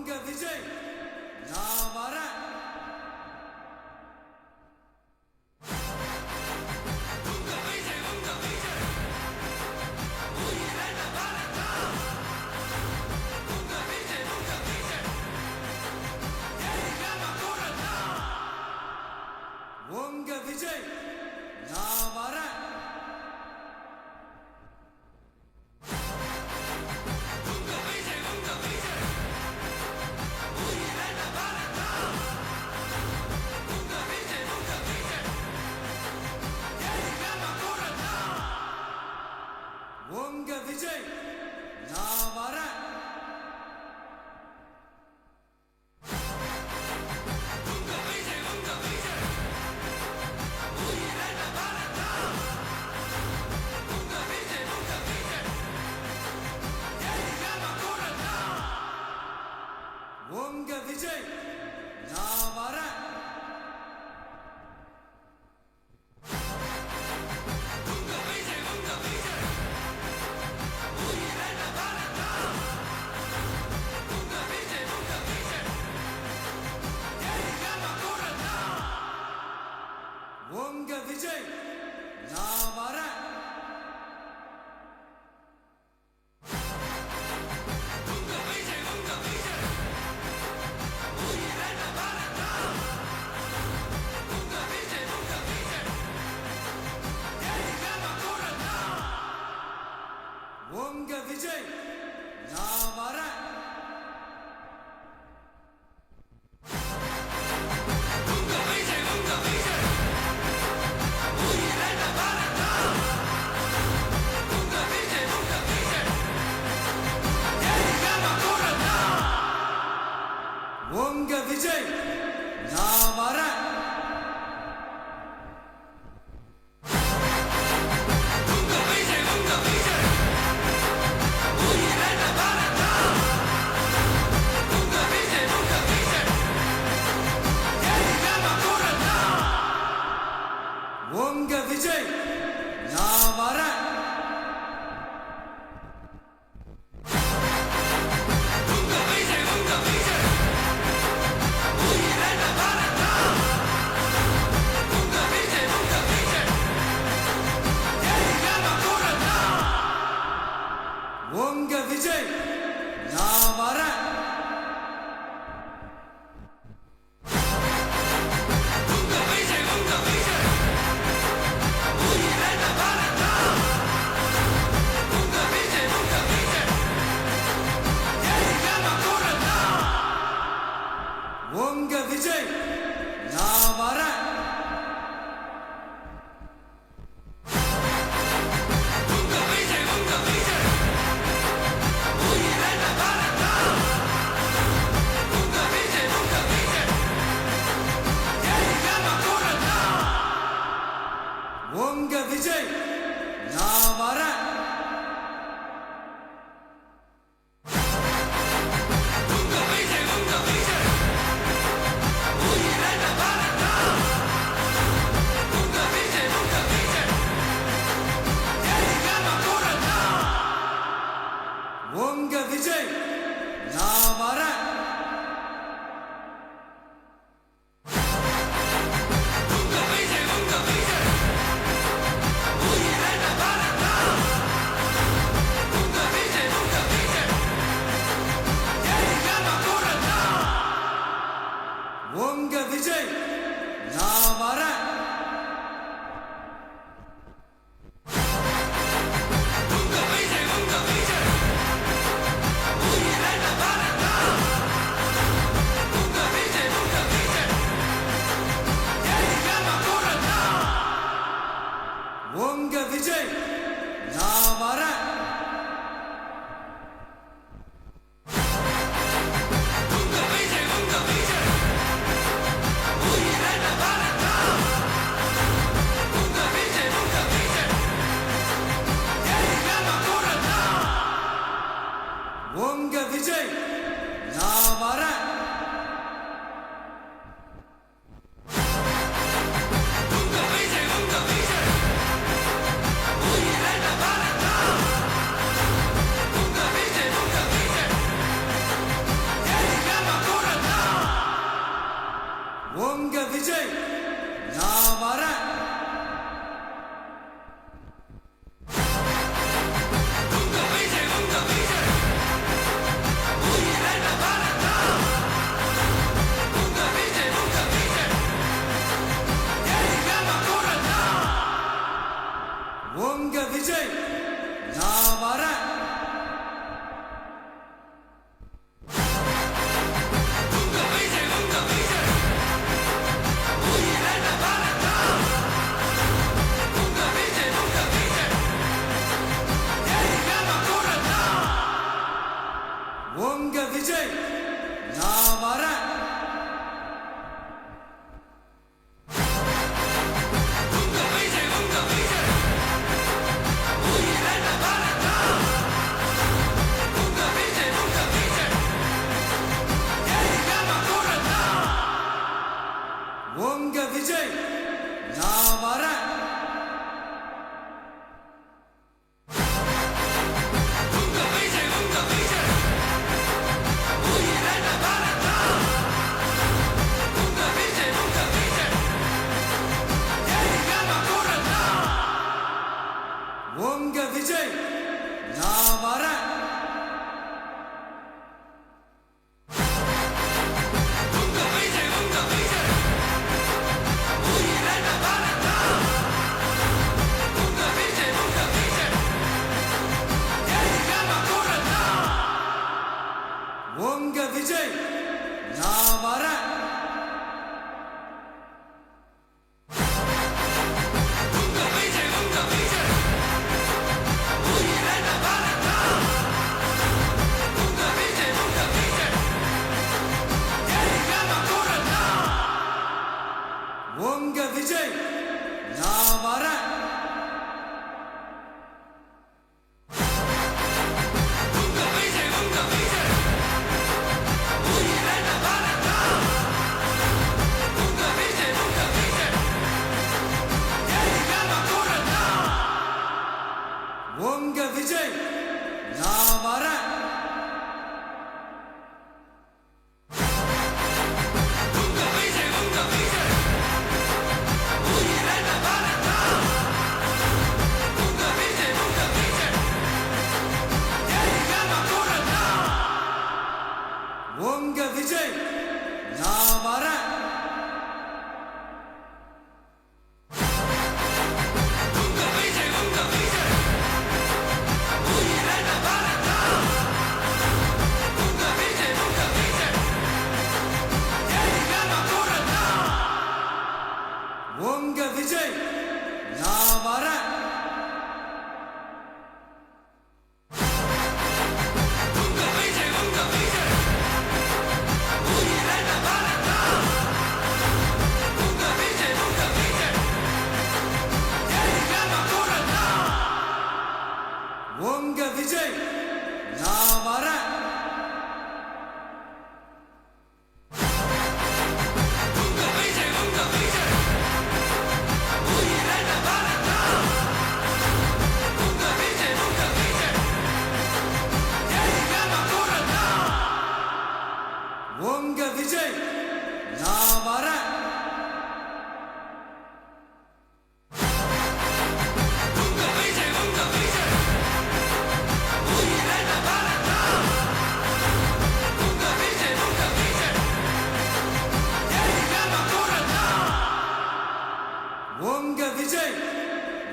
உங்க விஜய் நான் வரேன். உங்க விஜய் நான் வரேன். உங்க விஜய் நான் வரேன். உங்க விஜய் நான் வரேன். உங்க விஜய் நான் வரேன். உங்க விஜய் நான் வரேன். உங்க விஜய் நான் வரேன். உங்க விஜய் நான் வரேன். உங்க விஜய் நான் வரேன். உங்க விஜய் நான் வரேன். உங்க விஜய் நான் வரேன். உங்க விஜய் நான் வரேன். உங்க விஜய் நான் வரேன். உங்க விஜய் நான் வரேன். விஜய் நான் வரேன். உங்க விஜய் நான் வரேன். உங்க விஜய் நான் வரேன். உங்க விஜய் நான் வரேன். உங்க விஜய் நான் வரேன். உங்க விஜய் நான் வரேன். உங்க விஜய் நான் வரேன். உங்க விஜய் நான் வரேன். உங்க விஜய் நான் வரேன். உங்க விஜய் நான் வரேன். உங்க விஜய் நான் வரேன். உங்க விஜய் நான் வரேன். உங்க விஜய்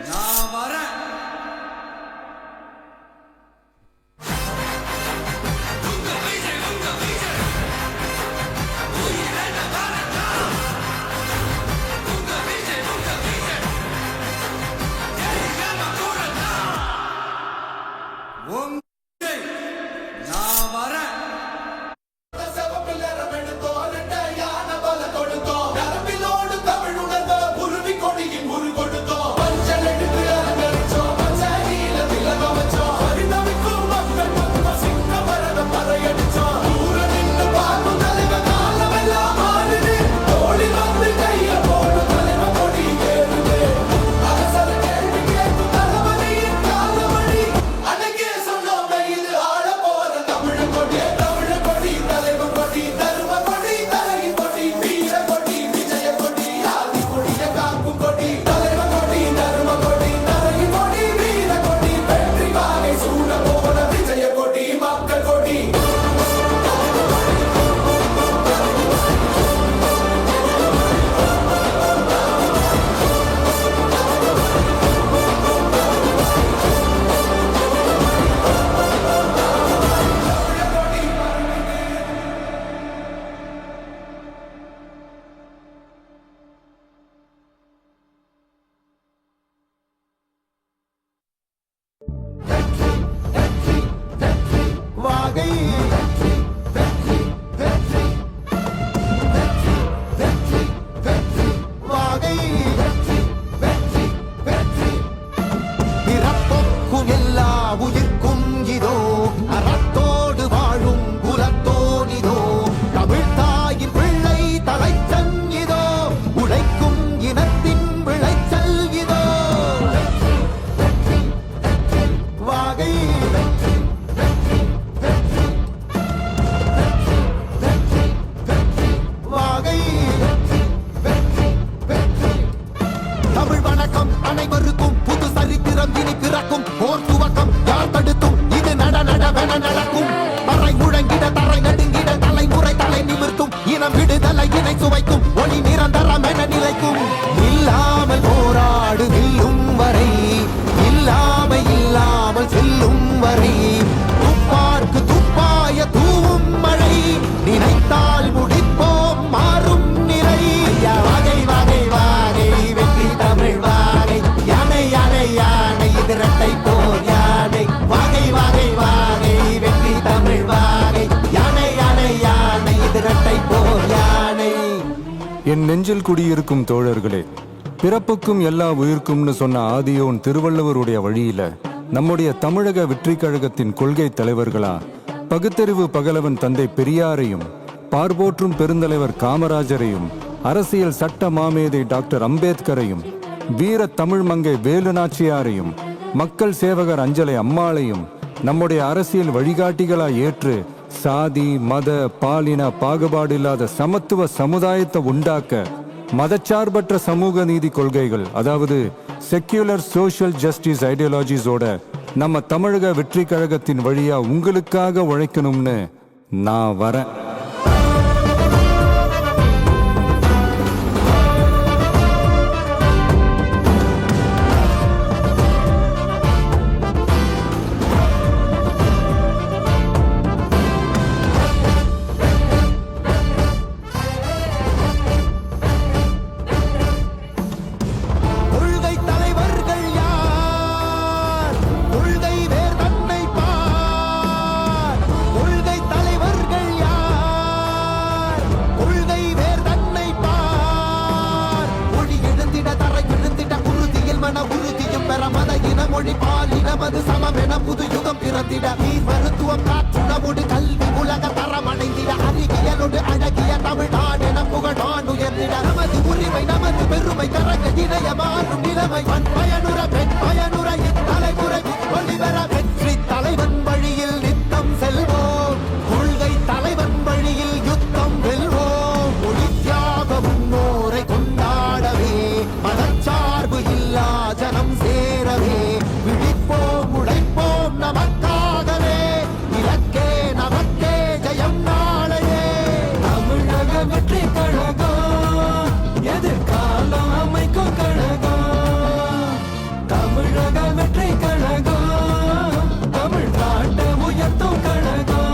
நான் வரேன். இரட்டை போர் யானை. என் நெஞ்சில் குடியிருக்கும் தோழர்களே, பிறப்புக்கும் எல்லா உயிர்க்கும்னு சொன்ன ஆதியோன் திருவள்ளுவருடைய வழியில நம்முடைய தமிழக வெற்றி கழகத்தின் கொள்கை தலைவர்களா பகுத்தறிவு பகலவன் தந்தை பெரியாரையும், பார்போற்றும் பெருந்தலைவர் காமராஜரையும், அரசியல் சட்ட மாமேதை டாக்டர் அம்பேத்கரையும், வீர தமிழ் மங்கை வேலு நாச்சியாரையும், மக்கள் சேவகர் அஞ்சலை அம்மாளையும் நம்முடைய அரசியல் வழிகாட்டிகளா ஏற்று சாதி மத பாலின பாகுபாடு இல்லாத சமத்துவ சமுதாயத்தை உண்டாக்க மதச்சார்பற்ற சமூக நீதி கொள்கைகள், அதாவது செக்யூலர் சோஷியல் ஜஸ்டிஸ் ஐடியாலஜிஸோட நம்ம தமிழக வெற்றி கழகத்தின் வழியா உங்களுக்காக உழைக்கணும்னு நான் வரேன். மொழி பாலினமது சமமென புது யுகம் பிறந்திட நீர் மருத்துவம் காற்றுணவோடு கல்வி உலக தரமடைந்திட அறிவியலோடு அழகிய தமிழ்நாடு என புகழான் உயர்ந்திட நமது உரிமை நமது பெருமை கரங்க இணைய மாறும் நிலைமை பயனுற பெண் பயனுற இத்தலைமுறை ஒளிவர வெற்றி தலைவன் வழியில் நித்தம் செல்வோம், கொள்கை தலைவன் வழியில் யுத்தம் வெல்வோம். ஒளி தியாக முன்னோரை கொண்டாடவே மதச்சார்பு இல்லா ஜனம் சேரவே விழிப்போம் உழைப்போம் நமக்காகவே இலக்கே நமக்கே ஜெயம் நாளையே. தமிழக வெற்றி கழகம் எதிர்காலம் அமைக்கும் கழகம். தமிழக வெற்றி கழகம் தமிழ்நாட்டை உயர்த்தும் கழகம்.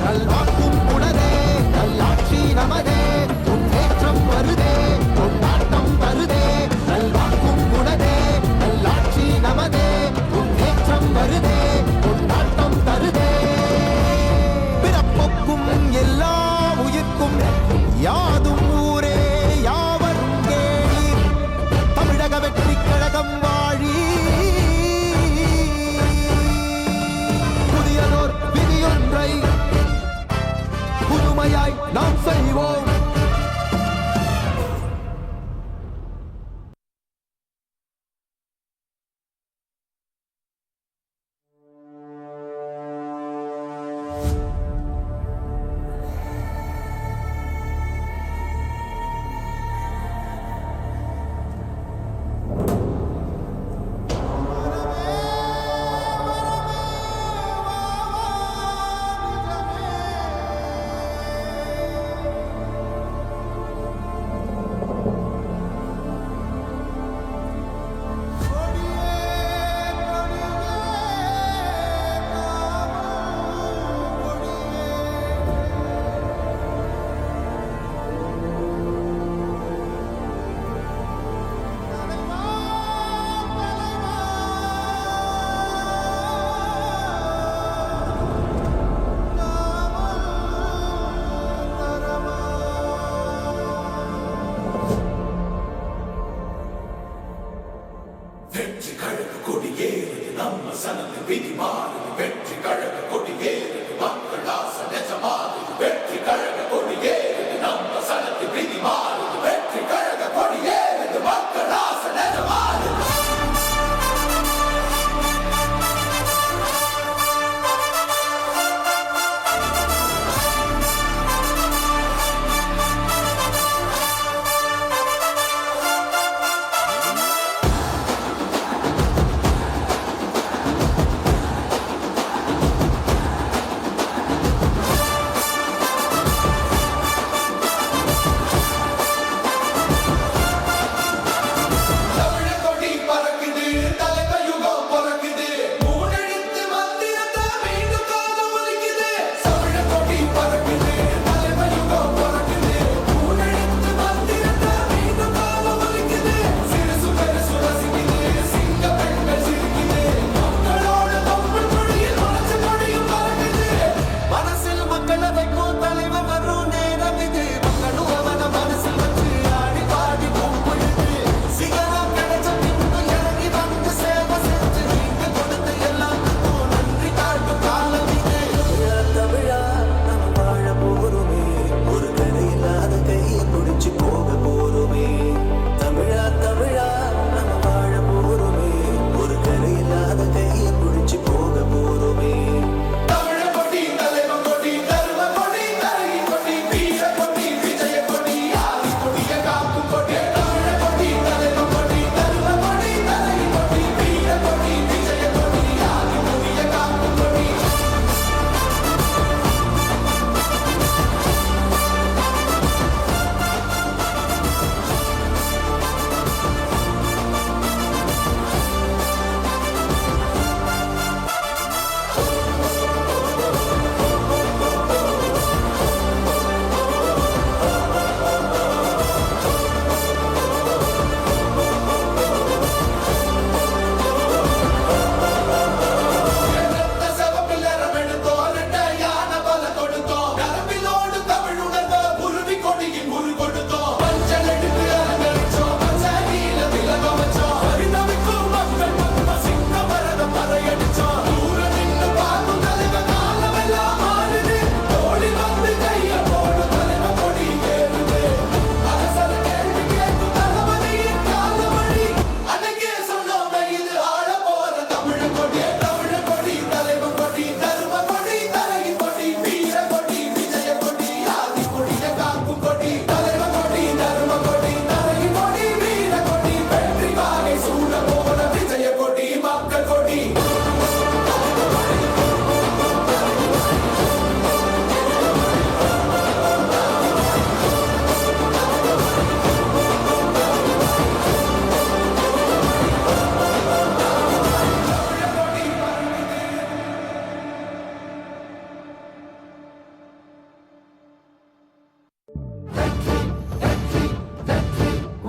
நல்வாக்கும் உடனே நல்லாட்சி நமதே, முன்னேற்றம் வருதே கொண்டாட்டம் வருதே. நல்வாக்கும் உடனே நல்லாட்சி நமதே, முன்னேற்றம் வருதே கொண்டாட்டம் தருதே. பிறப்புக்கும் எல்லா உயிர்க்கும் யாதும் ஊரே யாவரும் கேளீர், தமிழக வெற்றி கழகம் வாழி. புதியதோர் விதியொன்றை புதுமையாய் நாம் செய்வோம்.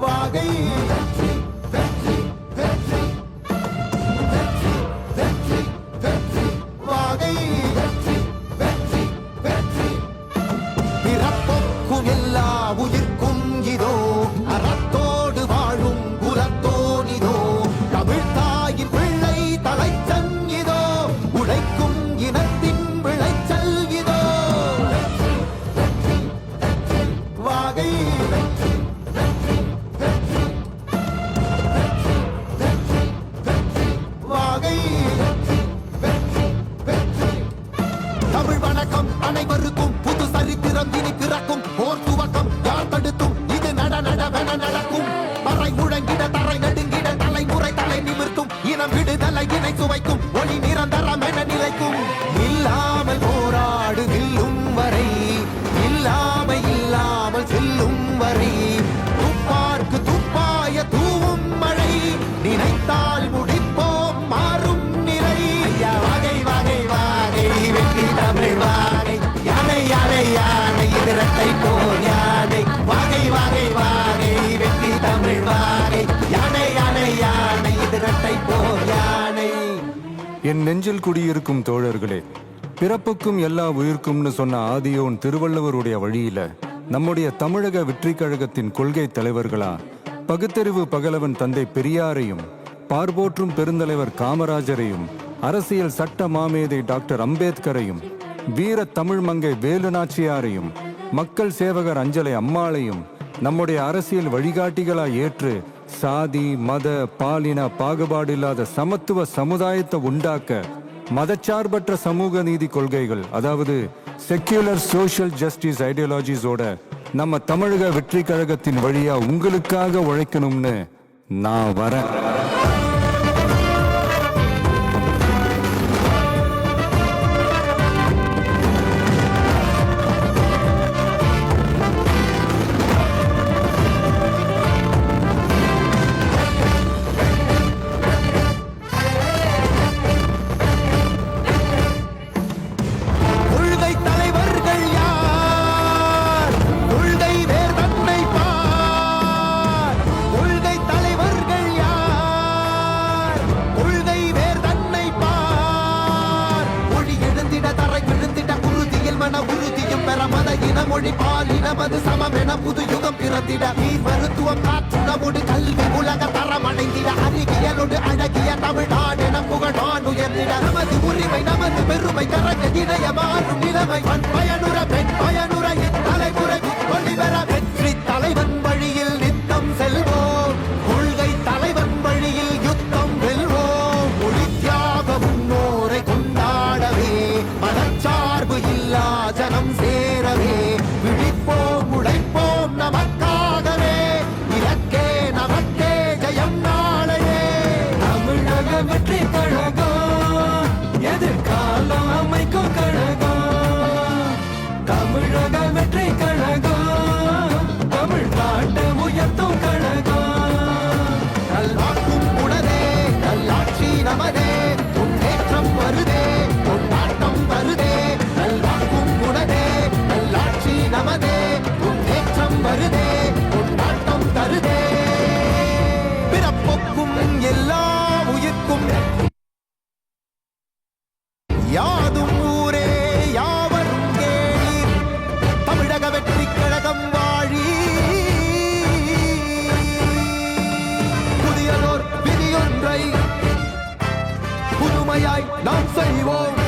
வாகை வாகை பிறப்புக்கும் எல்லா உயிர்க்கும் இதோ அறத்தோடு வாழும் குலத்தோனிதோ தமிழ் தாயின் பிள்ளை தலைச்சன் இதோ உழைக்கும் இனத்தின் விளைச்சல் இதோ வாகை வாகை தமிழ் வணக்கம் அனைவருக்கும் புது சரித்திரம் இனி பிறக்கும் போர் துவக்கம் யார் தடுத்தும் இது நடவென நடக்கும் பறை முழங்கிட தரை நடுங்கிட தலைமுறை தலை நிமிர்த்தும் இனம் விடுதலை இணை சுவைக்கும் ஒளி நிரந்தரம் என நிலைக்கும் இல்லாமல் போராடு நில்லும் வரை இல்லாமல் செல்லும் வரை துப்பார்க்கு துப்பாய தூவும் மழை நினைத்தால் முடிப்போம் மாறும் நிலை வாகை வாகை வாகை வெற்றி தமிழ் வாகை யானை யானை யானை இதரத்தை போல் யானை வாகை வாகை வாகை வெற்றி தமிழ் வாகை யானை யானை யானை இதரத்தை போல் யானை என் நெஞ்சில் குடியிருக்கும் தோழர்களே, பிறப்புக்கும் எல்லா உயிர்க்கும்னு சொன்ன ஆதியோன் திருவள்ளுவருடைய வழியில நம்முடைய தமிழக வெற்றிக் கழகத்தின் கொள்கை தலைவர்களா பகுத்தறிவு பகலவன் தந்தை பெரியாரையும், பார்போற்றும் பெருந்தலைவர் காமராஜரையும், அரசியல் சட்ட மாமேதை டாக்டர் அம்பேத்கரையும், வீர தமிழ் மங்கை வேலு நாச்சியாரையும், மக்கள் சேவகர் அஞ்சலை அம்மாளையும் நம்முடைய அரசியல் வழிகாட்டிகளா ஏற்று சாதி மத பாலின பாகுபாடு இல்லாத சமத்துவ சமுதாயத்தை உண்டாக்க மதச்சார்பற்ற சமூக நீதி கொள்கைகள், அதாவது செக்யூலர் சோஷியல் ஜஸ்டிஸ் ஐடியாலஜிஸோட நம்ம தமிழக வெற்றி கழகத்தின் வழியா உங்களுக்காக உழைக்கணும்னு நான் வரேன். கொள்கை தலைவர்கள் யார் கொள்கை வேர் தன்னை பார் கொள்கை தலைவர்கள் யார் கொள்கை வேர் தன்னை பார் மொழி எழுந்திட தரை விழுந்திட உறுதியில் மன உறுதியும் பெற மத இன மொழி பாலினமது சமம் என புது யுகம் பிறந்திட நீர் மருத்துவம் காற்றுணவோடு கல்வி உலக தரம் அடைந்திட அறிவியலோடு அழகிய தமிழ்நாடு என புகழான் உயர்ந்திட நமது உரிமை நமது பெருமை கரங்க இணைய மாறும் நிலைமை பயனுற பெண் பயனுற தலைமுறை கொள்ளிவர வெற்றி தலைவன் வழியில் நித்தம் செல்வோம் கொள்கை தலைவன் வழியில் யுத்தம் வெல்வோம் மொழி தியாக முன்னோரை கொண்டாடவே மதச்சார்பு இல்லா ஜனம் சேரவே விழிப்போம் உழைப்போம் நமக்காகவே இலக்கே நமக்கே ஜெயம் நாளையே தமிழக வெற்றி கழகம் எதிர்காலம் அமைக்கும் கழகம். தமிழக வெற்றி கழகம் தமிழ்நாட்டை உயர்த்தும் கழகம். நல்வாக்கும் உனதே நல்லாட்சி நமதே முன்னேற்றம் வருதே கொண்டாட்டம் வருதே நல்வாக்கும் உனதே நல்லாட்சி நமதே முன்னேற்றம் வருதே கொண்டாட்டம் தருதே பிறப்புக்கும் எல்லா உயிர்க்கும் யாதும் ஊரே யாவரும் கேளீர் தமிழக வெற்றி கழகம் வாழி புதியதோர் விதியொன்றை புதுமையாய் நாம் செய்வோம்.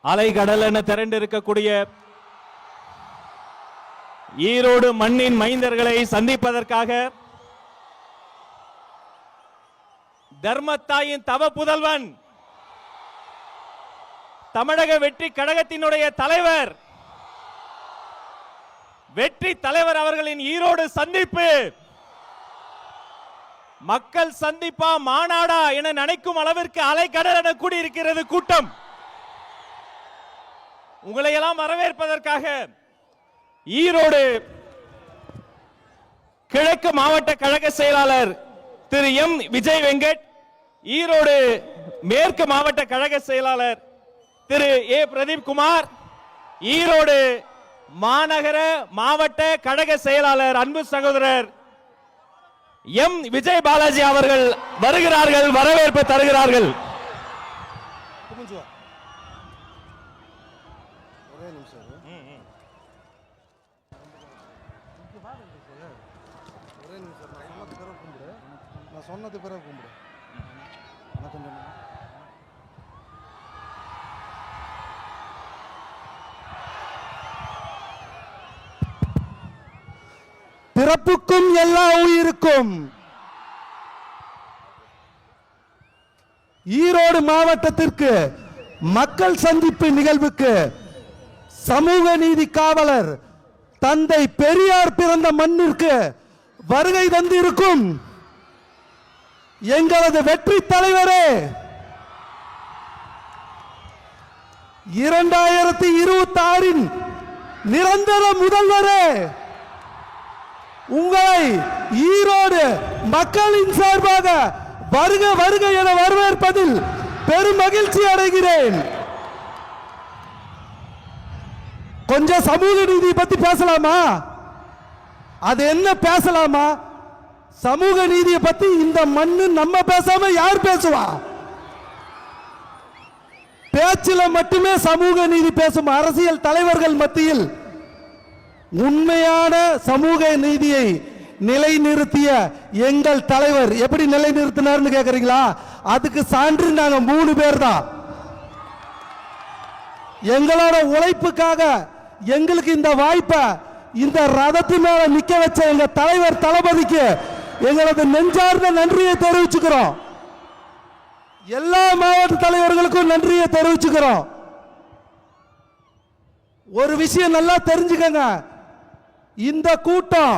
அலைகடல் என திரண்டு இருக்கக்கூடிய ஈரோடு மண்ணின் மைந்தர்களை சந்திப்பதற்காக தர்மத்தாயின் தவ புதல்வன் தமிழக வெற்றி கழகத்தினுடைய தலைவர் வெற்றி தலைவர் அவர்களின் ஈரோடு சந்திப்பு மக்கள் சந்திப்பா மாநாடா என நினைக்கும் அளவிற்கு அலைக்கடல் என கூடியிருக்கிறது கூட்டம். உங்களை எல்லாம் வரவேற்பதற்காக ஈரோடு கிழக்கு மாவட்ட கழக செயலாளர் திரு எம் விஜய் வெங்கட், ஈரோடு மேற்கு மாவட்ட கழக செயலாளர் திரு ஏ பிரதீப் குமார், ஈரோடு மாநகர மாவட்ட கழக செயலாளர் அன்பு சகோதரர் எம் விஜய் பாலாஜி அவர்கள் வருகிறார்கள், வரவேற்பு தருகிறார்கள். சொன்னது பிறகு கும்பிடு. பிறப்புக்கும் எல்லா உயிருக்கும் ஈரோடு மாவட்டத்திற்கு மக்கள் சந்திப்பு நிகழ்வுக்கு சமூக நீதி காவலர் தந்தை பெரியார் பிறந்த மண்ணிற்கு வருகை தந்திருக்கும் எங்களது வெற்றி தலைவரே, 2026 நிரந்தர முதல்வரே, உங்களை ஈரோடு மக்களின் சார்பாக வருக வருக என வரவேற்பதில் பெரும் மகிழ்ச்சி அடைகிறேன். கொஞ்சம் சமூக நீதி பத்தி பேசலாமா? அது என்ன பேசலாமா? சமூக நீதியை பத்தி இந்த மண்ணு நம்ம பேசாம யார் பேசுவா? பேச்சில மட்டுமே சமூக நீதி பேசும் அரசியல் தலைவர்கள் மத்தியில் உண்மையான சமூக நீதியை நிலைநிறுத்திய எங்கள் தலைவர் எப்படி நிலைநிறுத்தினார்னு கேக்குறீங்களா? அதுக்கு சான்று நாங்க 3 பேர் தான். எங்களோட உழைப்புக்காக எங்களுக்கு இந்த வாய்ப்பை இந்த ரதத்து மேல நிக்க வச்ச எங்க தலைவர் தளபதிக்கு எங்களது நெஞ்சார்ந்த நன்றியை தெரிவிச்சுக்கிறோம். எல்லா மாவட்ட தலைவர்களுக்கும் நன்றியை தெரிவிச்சுக்கிறோம். ஒரு விஷயம் நல்லா தெரிஞ்சுக்கங்க, இந்த கூட்டம்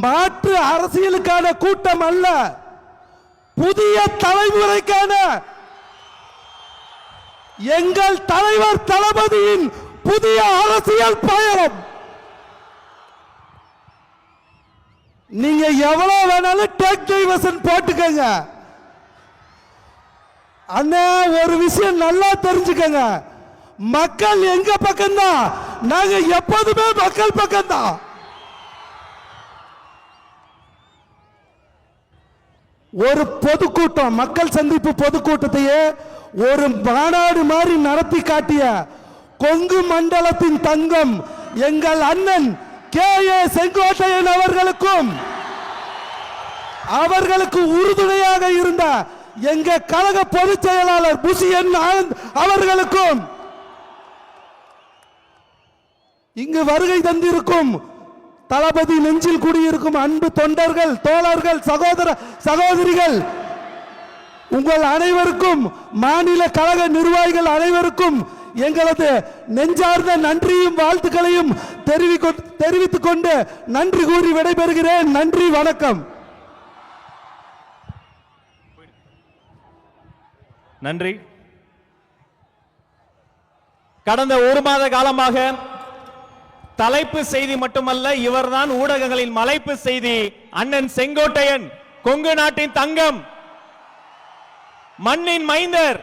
மாற்று அரசியலுக்கான கூட்டம் அல்ல, புதிய தலைமுறைக்கான எங்கள் தலைவர் தளபதியின் புதிய அரசியல் பயணம். நீங்க எவ்வளவு வேணாலும் டேக் டைவர்ஷன் போட்டுக்கங்க. அண்ணா ஒரு விஷயம் நல்லா தெரிஞ்சுக்கங்க, மக்கள் எங்க பக்கம்தான், நாங்க எப்போதுமே மக்கள் பக்கம்தான். ஒரு பொதுக்கூட்டம், மக்கள் சந்திப்பு பொதுக்கூட்டத்தையே ஒரு மாநாடு மாதிரி நடத்தி காட்டிய கொங்கு மண்டலத்தின் தங்கம் எங்கள் அண்ணன் கே.ஏ. செங்கோட்டையன் அவர்களுக்கும் அவர்களுக்கு உறுதுணையாக இருந்த எங்க கழக பொதுச் செயலாளர் புஷியன் ஆனந்த் அவர்களுக்கும் இங்கு வருகை தந்திருக்கும் தளபதி நெஞ்சில் குடியிருக்கும் அன்பு தொண்டர்கள், தோழர்கள், சகோதர சகோதரிகள் உங்கள் அனைவருக்கும், மாநில கழக நிர்வாகிகள் அனைவருக்கும் எங்களது நெஞ்சார்ந்த நன்றியும் வாழ்த்துக்களையும் தெரிவித்துக் கொண்டு நன்றி கூறி விடைபெறுகிறேன். நன்றி, வணக்கம். நன்றி. கடந்த 1 மாத காலமாக தலைப்பு செய்தி மட்டுமல்ல, இவர்தான் ஊடகங்களின் மலைப்பு செய்தி. அண்ணன் செங்கோட்டையன், கொங்கு நாட்டின் தங்கம், மண்ணின் மைந்தர்,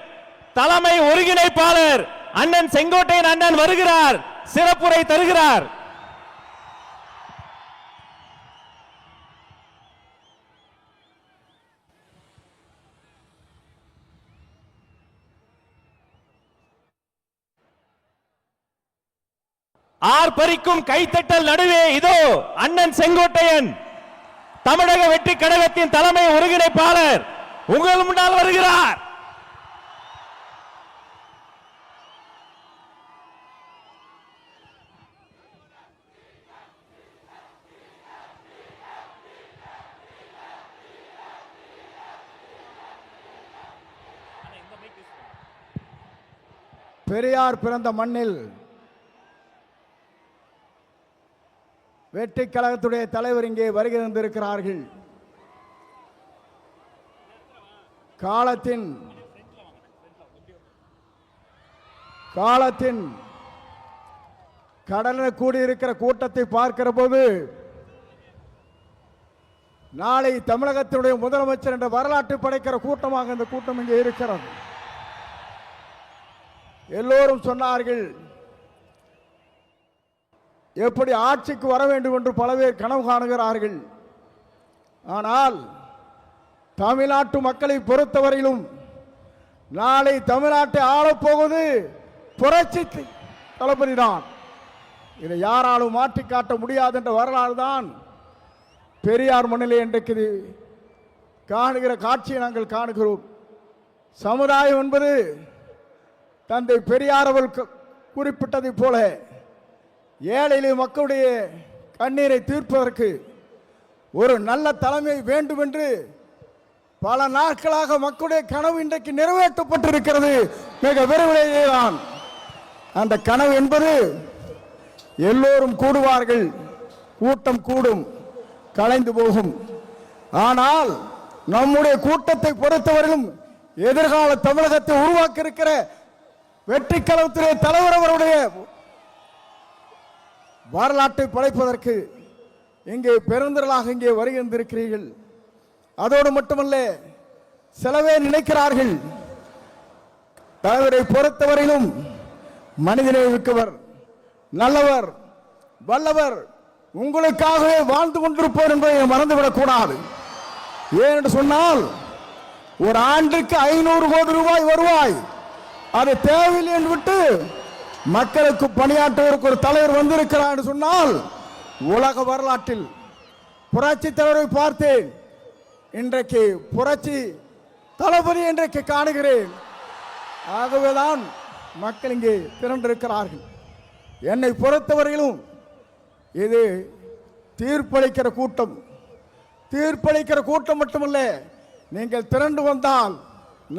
தலைமை ஒருங்கிணைப்பாளர் அண்ணன் செங்கோட்டையன் அண்ணன் வருகிறார், சிறப்புரை தருகிறார். ஆர்ப்பரிக்கும் கைத்தட்டல் நடுவே இதோ அண்ணன் செங்கோட்டையன், தமிழக வெற்றி கழகத்தின் தலைமை ஒருங்கிணைப்பாளர் உங்கள் முன்னால் வருகிறார். பெரியார் பிறந்த மண்ணில் வெற்றி கழகத்துடைய தலைவர் இங்கே வருகை தந்திருக்கிறார்கள். காலத்தின் கடலில் கூடியிருக்கிற கூட்டத்தை பார்க்கிற போது நாளை தமிழகத்தினுடைய முதலமைச்சர் என்ற வரலாற்று படைக்கிற கூட்டமாக இந்த கூட்டம் இங்கே இருக்கிறது. எல்லோரும் சொன்னார்கள், எப்படி ஆட்சிக்கு வர வேண்டும் என்று பல பேர் கனவு காணுகிறார்கள். ஆனால் தமிழ்நாட்டு மக்களை பொறுத்தவரையிலும் நாளை தமிழ்நாட்டை ஆளப்போவது புரட்சி தளபதி தான். இதை யாராலும் மாற்றி காட்ட முடியாது என்ற வரலாறு தான் பெரியார் மண்ணிலே இன்றைக்கு காணுகிற காட்சியை நாங்கள் காணுகிறோம். சமுதாயம் என்பது தந்தை பெரியார் அவர்கள் குறிப்பிட்டதைப் போல ஏழை மக்களுடைய கண்ணீரை தீர்ப்பதற்கு ஒரு நல்ல தலைமை வேண்டும் என்று பல நாட்களாக மக்களுடைய கனவு இன்றைக்கு நிறைவேற்றப்பட்டிருக்கிறது. மிக விரைவிலேயே தான் அந்த கனவு என்பது எல்லோரும் கூடுவார்கள், கூட்டம் கூடும், கலைந்து போகும். ஆனால் நம்முடைய கூட்டத்தை பொறுத்தவரையிலும் எதிர்கால தமிழகத்தை உருவாக்க இருக்கிற வெற்றி கழகத்திலே தலைவர் அவருடைய வரலாற்றை படைப்பதற்கு இங்கே பெருந்திரளாக இங்கே வருகின்றிருக்கிறீர்கள். அதோடு மட்டுமல்ல, சிலவே நினைக்கிறார்கள் தலைவரை பொறுத்தவரையிலும் மனிதனை மிக்கவர், நல்லவர், வல்லவர், உங்களுக்காகவே வாழ்ந்து கொண்டிருப்பவர் என்பதை மறந்துவிடக் கூடாது. ஏனென்று சொன்னால் ஒரு ஆண்டுக்கு 500 கோடி ரூபாய் வருவாய் அது தேவையில்லை என்று விட்டு மக்களுக்கு பணியாற்றுவதற்கு ஒரு தலைவர் வந்திருக்கிறார் என்று சொன்னால் உலக வரலாற்றில் புரட்சி தலைவரை பார்த்தேன், இன்றைக்கு புரட்சி தளபதி இன்றைக்கு காணுகிறேன். ஆகவேதான் மக்கள் இங்கே திரண்டிருக்கிறார்கள். என்னை பொறுத்தவரையிலும் இது தீர்ப்பளிக்கிற கூட்டம். தீர்ப்பளிக்கிற கூட்டம் மட்டுமல்ல, நீங்கள் திரண்டு வந்தால்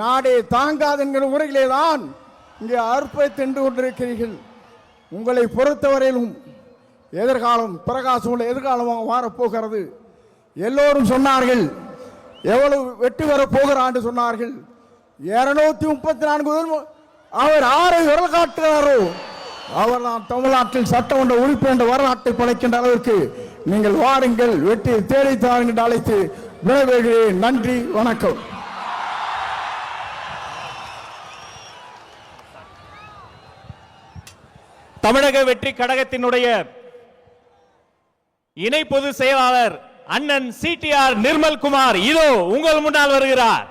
நாடே தாங்காது என்கிற முறையிலே தான் இங்கே அர்ப்பணித்து நின்று கொண்டிருக்கிறீர்கள். உங்களை பொறுத்தவரையிலும் எதிர்காலம் பிரகாசம் எதிர்காலமாக மாறப்போகிறது. எல்லோரும் சொன்னார்கள், எவ்வளவு வெற்றி பெறப் போகிறார் என்று சொன்னார்கள். 234 அவர் ஆரை விரல் காட்டுகிறாரோ அவர் தான் தமிழ்நாட்டில் சட்டமன்ற உறுப்பினர் என்ற வரலாற்றை படைக்கின்ற அளவிற்கு நீங்கள் வாருங்கள், வெற்றி தேடித்தார் என்று அழைத்து விடைபெறுகிறேன். நன்றி, வணக்கம். தமிழக வெற்றி கழகத்தினுடைய இணை பொதுச் செயலாளர் அண்ணன் சிடிஆர் நிர்மல்குமார் இதோ உங்கள் முன்னால் வருகிறார்.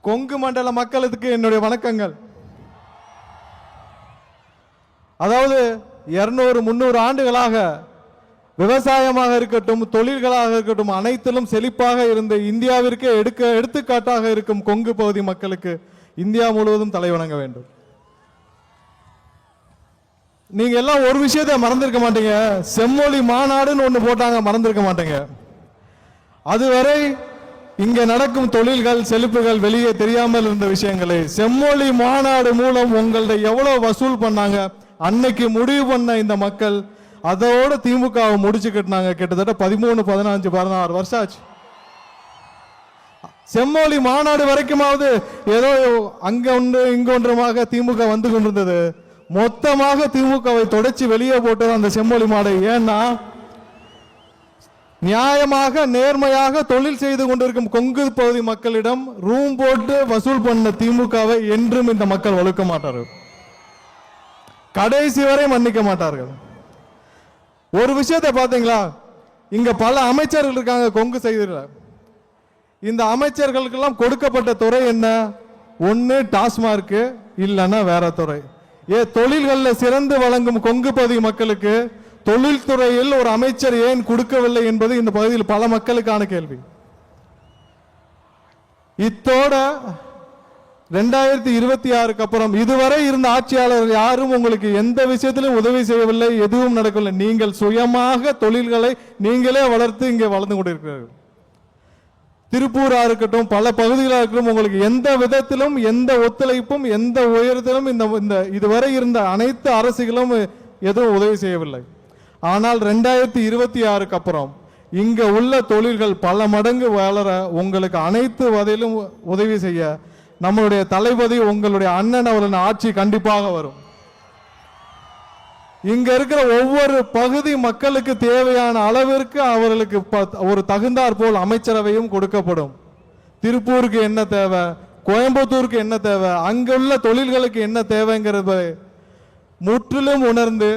கொங்கு மண்டல மக்களுக்கு என்னுடைய வணக்கங்கள். அதாவது 200-300 ஆண்டுகளாக விவசாயமாக இருக்கட்டும், தொழில்களாக இருக்கட்டும், அனைத்திலும் செழிப்பாக இருந்த இந்தியாவிற்கு எடுத்துக்காட்டாக இருக்கும் கொங்கு பகுதி மக்களுக்கு இந்தியா முழுவதும் தலை வணங்க வேண்டும். நீங்க எல்லாம் ஒரு விஷயத்தை மறந்திருக்க மாட்டீங்க, செம்மொழி மாநாடுன்னு ஒண்ணு போட்டாங்க, மறந்திருக்க மாட்டீங்க. அதுவரை இங்க நடக்கும் தொழில்கள் செழிப்புகள் வெளியே தெரியாமல் இருந்த விஷயங்களை செம்மொழி மாநாடு மூலம் உங்கள்ட்ட எவ்வளவு வசூல் பண்ணாங்க, அன்னைக்கு முடிவு பண்ண இந்த மக்கள் அதோட திமுகவை முடிச்சு கட்டினாங்க. கிட்டத்தட்ட 13, 15, 16 வருஷம் ஆச்சு. செம்மொழி மாநாடு வரைக்குமாவது ஏதோ அங்க ஒன்று இங்க ஒன்றுமாக திமுக வந்து கொண்டிருந்தது. மொத்தமாக திமுகவை தொடச்சி வெளியே போட்டது அந்த செம்மொழி மாநாடு. ஏன்னா நியாயமாக நேர்மையாக தொழில் செய்து கொண்டிருக்கும் கொங்கு பகுதி மக்களிடம் ரூம் போட்டு வசூல் பண்ண திமுகவை என்றும் இந்த மக்கள் வலுக்க மாட்டார்கள், கடைசி வரை மன்னிக்க மாட்டார்கள். ஒரு விஷயத்தை பார்த்தீங்களா, இங்க பல அமைச்சர்கள் இருக்காங்க கொங்கு செய்தில. இந்த அமைச்சர்களுக்கெல்லாம் கொடுக்கப்பட்ட துறை என்ன? ஒன்னு டாஸ்மார்க், இல்லைன்னா வேற துறை. தொழில்களில் சிறந்து வழங்கும் கொங்கு பகுதி மக்களுக்கு தொழில்துறையில் ஒரு அமைச்சர் ஏன் கொடுக்கவில்லை என்பது இந்த பகுதியில் பல மக்களுக்கான கேள்வி. இத்தோட 2026 அப்புறம் இதுவரை இருந்த ஆட்சியாளர் யாரும் உங்களுக்கு எந்த விஷயத்திலும் உதவி செய்யவில்லை, எதுவும் நடக்கவில்லை. நீங்கள் சுயமாக தொழில்களை நீங்களே வளர்த்து இங்கே வளர்ந்து கொண்டிருக்கிறீர்கள். திருப்பூரா இருக்கட்டும், பல பகுதிகளாக இருக்கட்டும், உங்களுக்கு எந்த விதத்திலும் எந்த ஒத்துழைப்பும் எந்த உயரத்திலும் இந்த இதுவரை இருந்த அனைத்து அரசுகளும் எதுவும் உதவி செய்யவில்லை. ஆனால் 2026 அப்புறம் இங்க உள்ள தொழில்கள் பல மடங்கு வளர உங்களுக்கு அனைத்து வகையிலும் உதவி செய்ய நம்மளுடைய தளபதி உங்களுடைய அண்ணன் அவரின் ஆட்சி கண்டிப்பாக வரும். இங்க இருக்கிற ஒவ்வொரு பகுதி மக்களுக்கு தேவையான அளவிற்கு அவர்களுக்கு ஒரு தகுந்தாற் போல் அமைச்சரவையும் கொடுக்கப்படும். திருப்பூருக்கு என்ன தேவை, கோயம்புத்தூருக்கு என்ன தேவை, அங்குள்ள தொழில்களுக்கு என்ன தேவைங்கிறத முற்றிலும் உணர்ந்து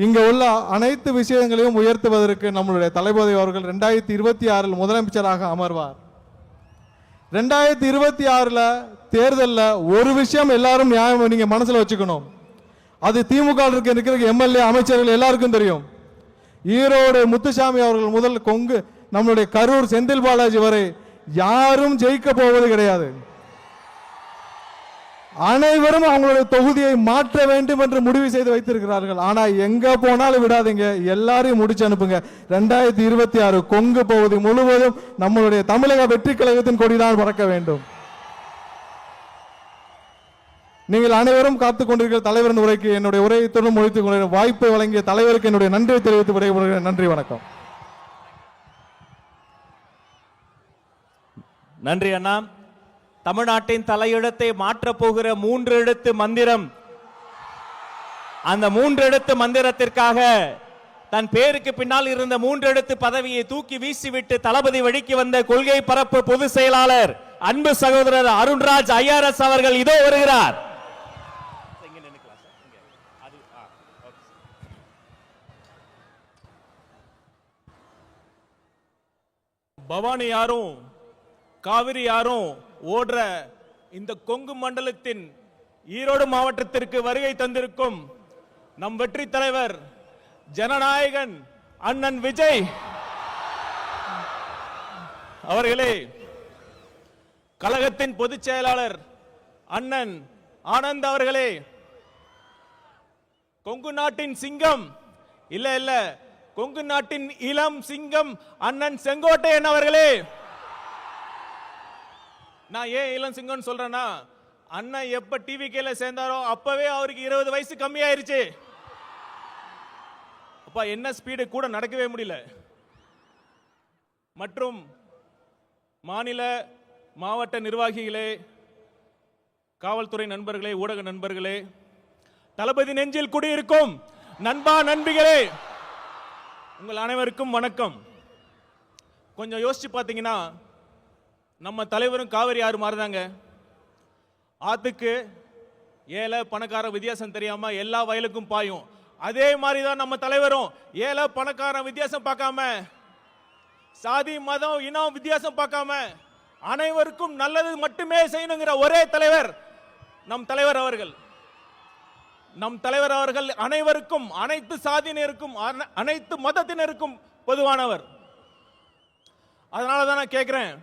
இங்க உள்ள அனைத்து விஷயங்களையும் உயர்த்துவதற்கு நம்மளுடைய தளபதி அவர்கள் 2026 முதலமைச்சராக அமர்வார். 2026 தேர்தலில் ஒரு விஷயம் எல்லாரும் நியாயம் நீங்க மனசுல வச்சுக்கணும். அது திமுக இருக்கிற எம்எல்ஏ அமைச்சர்கள் எல்லாருக்கும் தெரியும். ஈரோடு முத்துசாமி அவர்கள் முதல் கொங்கு நம்மளுடைய கரூர் செந்தில் பாலாஜி வரை யாரும் ஜெயிக்க போவது கிடையாது. அனைவரும் அவங்களுடைய தொகுதியை மாற்ற வேண்டும் என்று முடிவு செய்து வைத்திருக்கிறார்கள். ஆனா எங்க போனாலும் விடாதீங்க, எல்லாரையும் முடிச்சு அனுப்புங்க. 2026 கொங்கு பகுதி முழுவதும் நம்மளுடைய தமிழக வெற்றி கழகத்தின் கொடிதான் பறக்க வேண்டும். நீங்கள் அனைவரும் காத்துக் கொண்டிருக்கிற தலைவரின் உரைக்கு என்னுடைய உரையை தொடர்ந்து முடித்துக் கொள்ள வாய்ப்பை வழங்கிய தலைவருக்கு என்னுடைய நன்றியை தெரிவித்து விடைபெறுகிறேன். நன்றி, வணக்கம். நன்றி அண்ணா. தமிழ்நாட்டின் தலையிடத்தை மாற்றப் போகிற 3 எழுத்து மந்திரம், அந்த 3 எழுத்து மந்திரத்திற்காக தன் பேருக்கு பின்னால் இருந்த 3 எழுத்து பதவியை தூக்கி வீசிவிட்டு தளபதி வழிக்கு வந்த கொள்கை பரப்பு பொதுச் செயலாளர் அன்பு சகோதரர் அருண்ராஜ் ஐஆர்எஸ் அவர்கள் இதோ வருகிறார். பவானி யாரும் காவிரி யாரும் ஓடுற இந்த கொங்கு மண்டலத்தின் ஈரோடு மாவட்டத்திற்கு வருகை தந்திருக்கும் நம் வெற்றி தலைவர் ஜனநாயகன் அண்ணன் விஜய் அவர்களே, கழகத்தின் பொதுச் செயலாளர் அண்ணன் ஆனந்த் அவர்களே, கொங்கு நாட்டின் சிங்கம் இல்ல கொங்கு நாட்டின் இளம் சிங்கம் அண்ணன் செங்கோட்டையன் அவர்களே. நான் ஏன் இளம் சிங்கம் சொல்றேன்னா, அண்ணன் எப்ப டிவிகேல சேர்ந்தாரோ அப்பவே அவருக்கு 20 வயசு கம்மியாயிருச்சு. அப்பா என்ன ஸ்பீடு கூட நடக்கவே முடியல. மற்றும் மாநில மாவட்ட நிர்வாகிகளே, காவல்துறை நண்பர்களே, ஊடக நண்பர்களே, தளபதி நெஞ்சில் குடியிருக்கும் நண்பா நண்பிகளே, உங்கள் அனைவருக்கும் வணக்கம். கொஞ்சம் யோசிச்சு பார்த்தீங்கன்னா, நம்ம தலைவரும் காவிரி ஆறு மாதிரிதாங்க. ஆத்துக்கு ஏழை பணக்கார வித்தியாசம் தெரியாம எல்லா வயலுக்கும் பாயும். அதே மாதிரி தான் நம்ம தலைவரும் ஏழை பணக்கார வித்தியாசம் பார்க்காம, சாதி மதம் இனம் வித்தியாசம் பார்க்காம அனைவருக்கும் நல்லது மட்டுமே செய்யணுங்கிற ஒரே தலைவர் நம் தலைவர் அவர்கள். நம் தலைவர் அவர்கள் அனைவருக்கும், அனைத்து சாதியினருக்கும், அனைத்து மதத்தினருக்கும் பொதுவானவர். அதனால தான் நான் கேட்கிறேன்,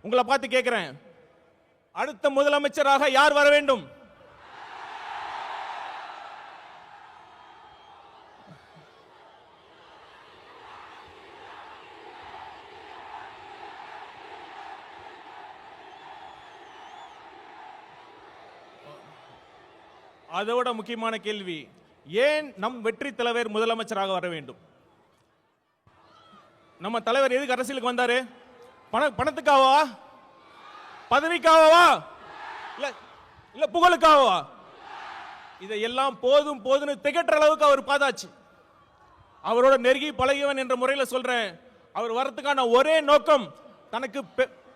உங்களை பார்த்து கேட்கிறேன், அடுத்த முதலமைச்சராக யார் வர வேண்டும்? அதோட முக்கியமான கேள்வி, ஏன் நம் வெற்றி தலைவர் முதலமைச்சராக வர வேண்டும்? நம்ம தலைவர் எதுக்கு அரசியலுக்கு வந்தாரு? பணத்துக்காகவா, பதவிக்காகவா, இல்ல புகழுக்காகவா? இதையெல்லாம் போதும் போதுன்னு திகற்ற அளவுக்கு அவர் பார்த்தாச்சு. அவரோட நெருங்கி பழகியவன் என்ற முறையில் சொல்றேன், அவர் வரத்துக்கான ஒரே நோக்கம் தனக்கு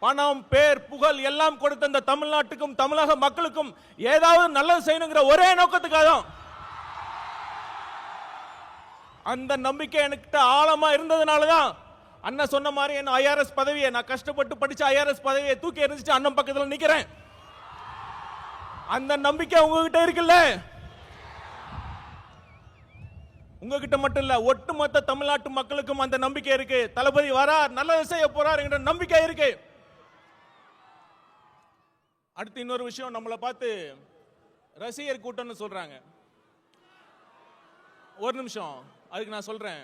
பணம், பேர், புகழ் எல்லாம் கொடுத்த இந்த தமிழ்நாட்டுக்கும் தமிழக மக்களுக்கும் ஏதாவது நல்லது செய்யணுங்கிற ஒரே நோக்கத்துக்காக தான். அந்த நம்பிக்கை என்கிட்ட ஆழமா இருந்ததுனாலதான் அண்ணன் சொன்ன மாதிரி என் ஐஆர்எஸ் பதவியை, நான் கஷ்டப்பட்டு படிச்ச ஐஆர்எஸ் பதவியை தூக்கி எறிஞ்சிட்டு அண்ணன் பக்கத்தில் நிக்கிறேன். அந்த நம்பிக்கை உங்ககிட்ட இருக்குல்ல? உங்ககிட்ட மட்டும் இல்ல, ஒட்டுமொத்த தமிழ்நாட்டு மக்களுக்கும் அந்த நம்பிக்கை இருக்கு. தளபதி வரார், நல்லது செய்ய போறார் என்ற நம்பிக்கை இருக்கு. அடுத்து இன்னொரு விஷயம், நம்மளை பார்த்து ரசிகர் கூட்டம்னு சொல்றாங்க. ஒரு நிமிஷம், அதுக்கு நான் சொல்றேன்.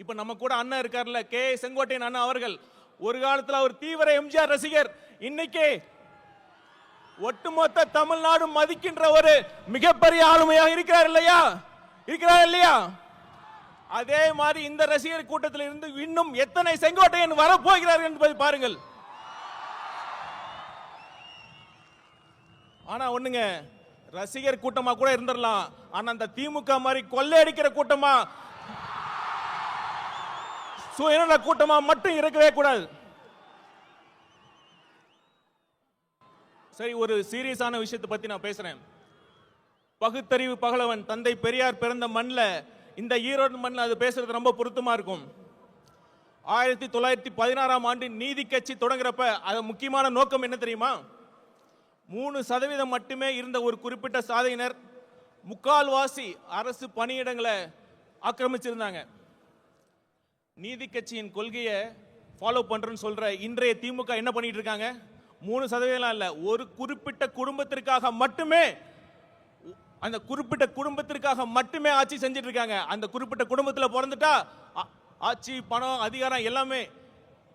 இப்ப நம்ம கூட அண்ணன் இருக்கார்ல, கே செங்கோட்டையன் அண்ணன் அவர்கள், ஒரு காலத்துல அவர் தீவிர எம்ஜிஆர் ரசிகர். இன்னைக்கு ஒட்டுமொத்த தமிழ்நாடு மதிக்கின்ற ஒரு மிகப்பெரிய ஆளுமையாக இருக்கிறார் இல்லையா? இருக்கிறார் இல்லையா? அதே மாதிரி இந்த ரசிகர் கூட்டத்தில் இருந்து இன்னும் எத்தனை செங்கோட்டையன் வரப்போகிறார் என்பதை பாருங்கள். ஆனா ஒண்ணுங்க, ரசிகர் கூட்டமா கூட இருந்துடலாம், ஆனா அந்த திமுக மாதிரி கொள்ளையடிக்கிற கூட்டமா, சுயநல கூட்டமா மட்டும் இருக்கவே கூடாது. சரி, ஒரு சீரியஸான விஷயத்தை பத்தி நான் பேசுறேன். பகுத்தறிவு பகலவன் தந்தை பெரியார் பிறந்த மண்ணில், இந்த ஈரோடு மண்ணில் அது பேசுறது ரொம்ப பொருத்தமா இருக்கும். 1916ஆம் ஆண்டு நீதி கட்சி தொடங்குறப்ப அது முக்கியமான நோக்கம் என்ன தெரியுமா? 3% மட்டுமே இருந்த ஒரு குறிப்பிட்ட சாதியினர் முக்கால்வாசி அரசு பணியிடங்களை ஆக்கிரமிச்சிருந்தாங்க. நீதி கட்சியின் கொள்கையை ஃபாலோ பண்றேன்னு சொல்ற இன்றைய திமுக என்ன பண்ணிட்டு இருக்காங்க? 3% இல்ல, ஒரு குறிப்பிட்ட குடும்பத்திற்காக மட்டுமே, அந்த குறிப்பிட்ட குடும்பத்திற்காக மட்டுமே ஆட்சி செஞ்சிட்டு இருக்காங்க. அந்த குறிப்பிட்ட குடும்பத்தில் பிறந்துட்டா ஆட்சி, பணம், அதிகாரம் எல்லாமே.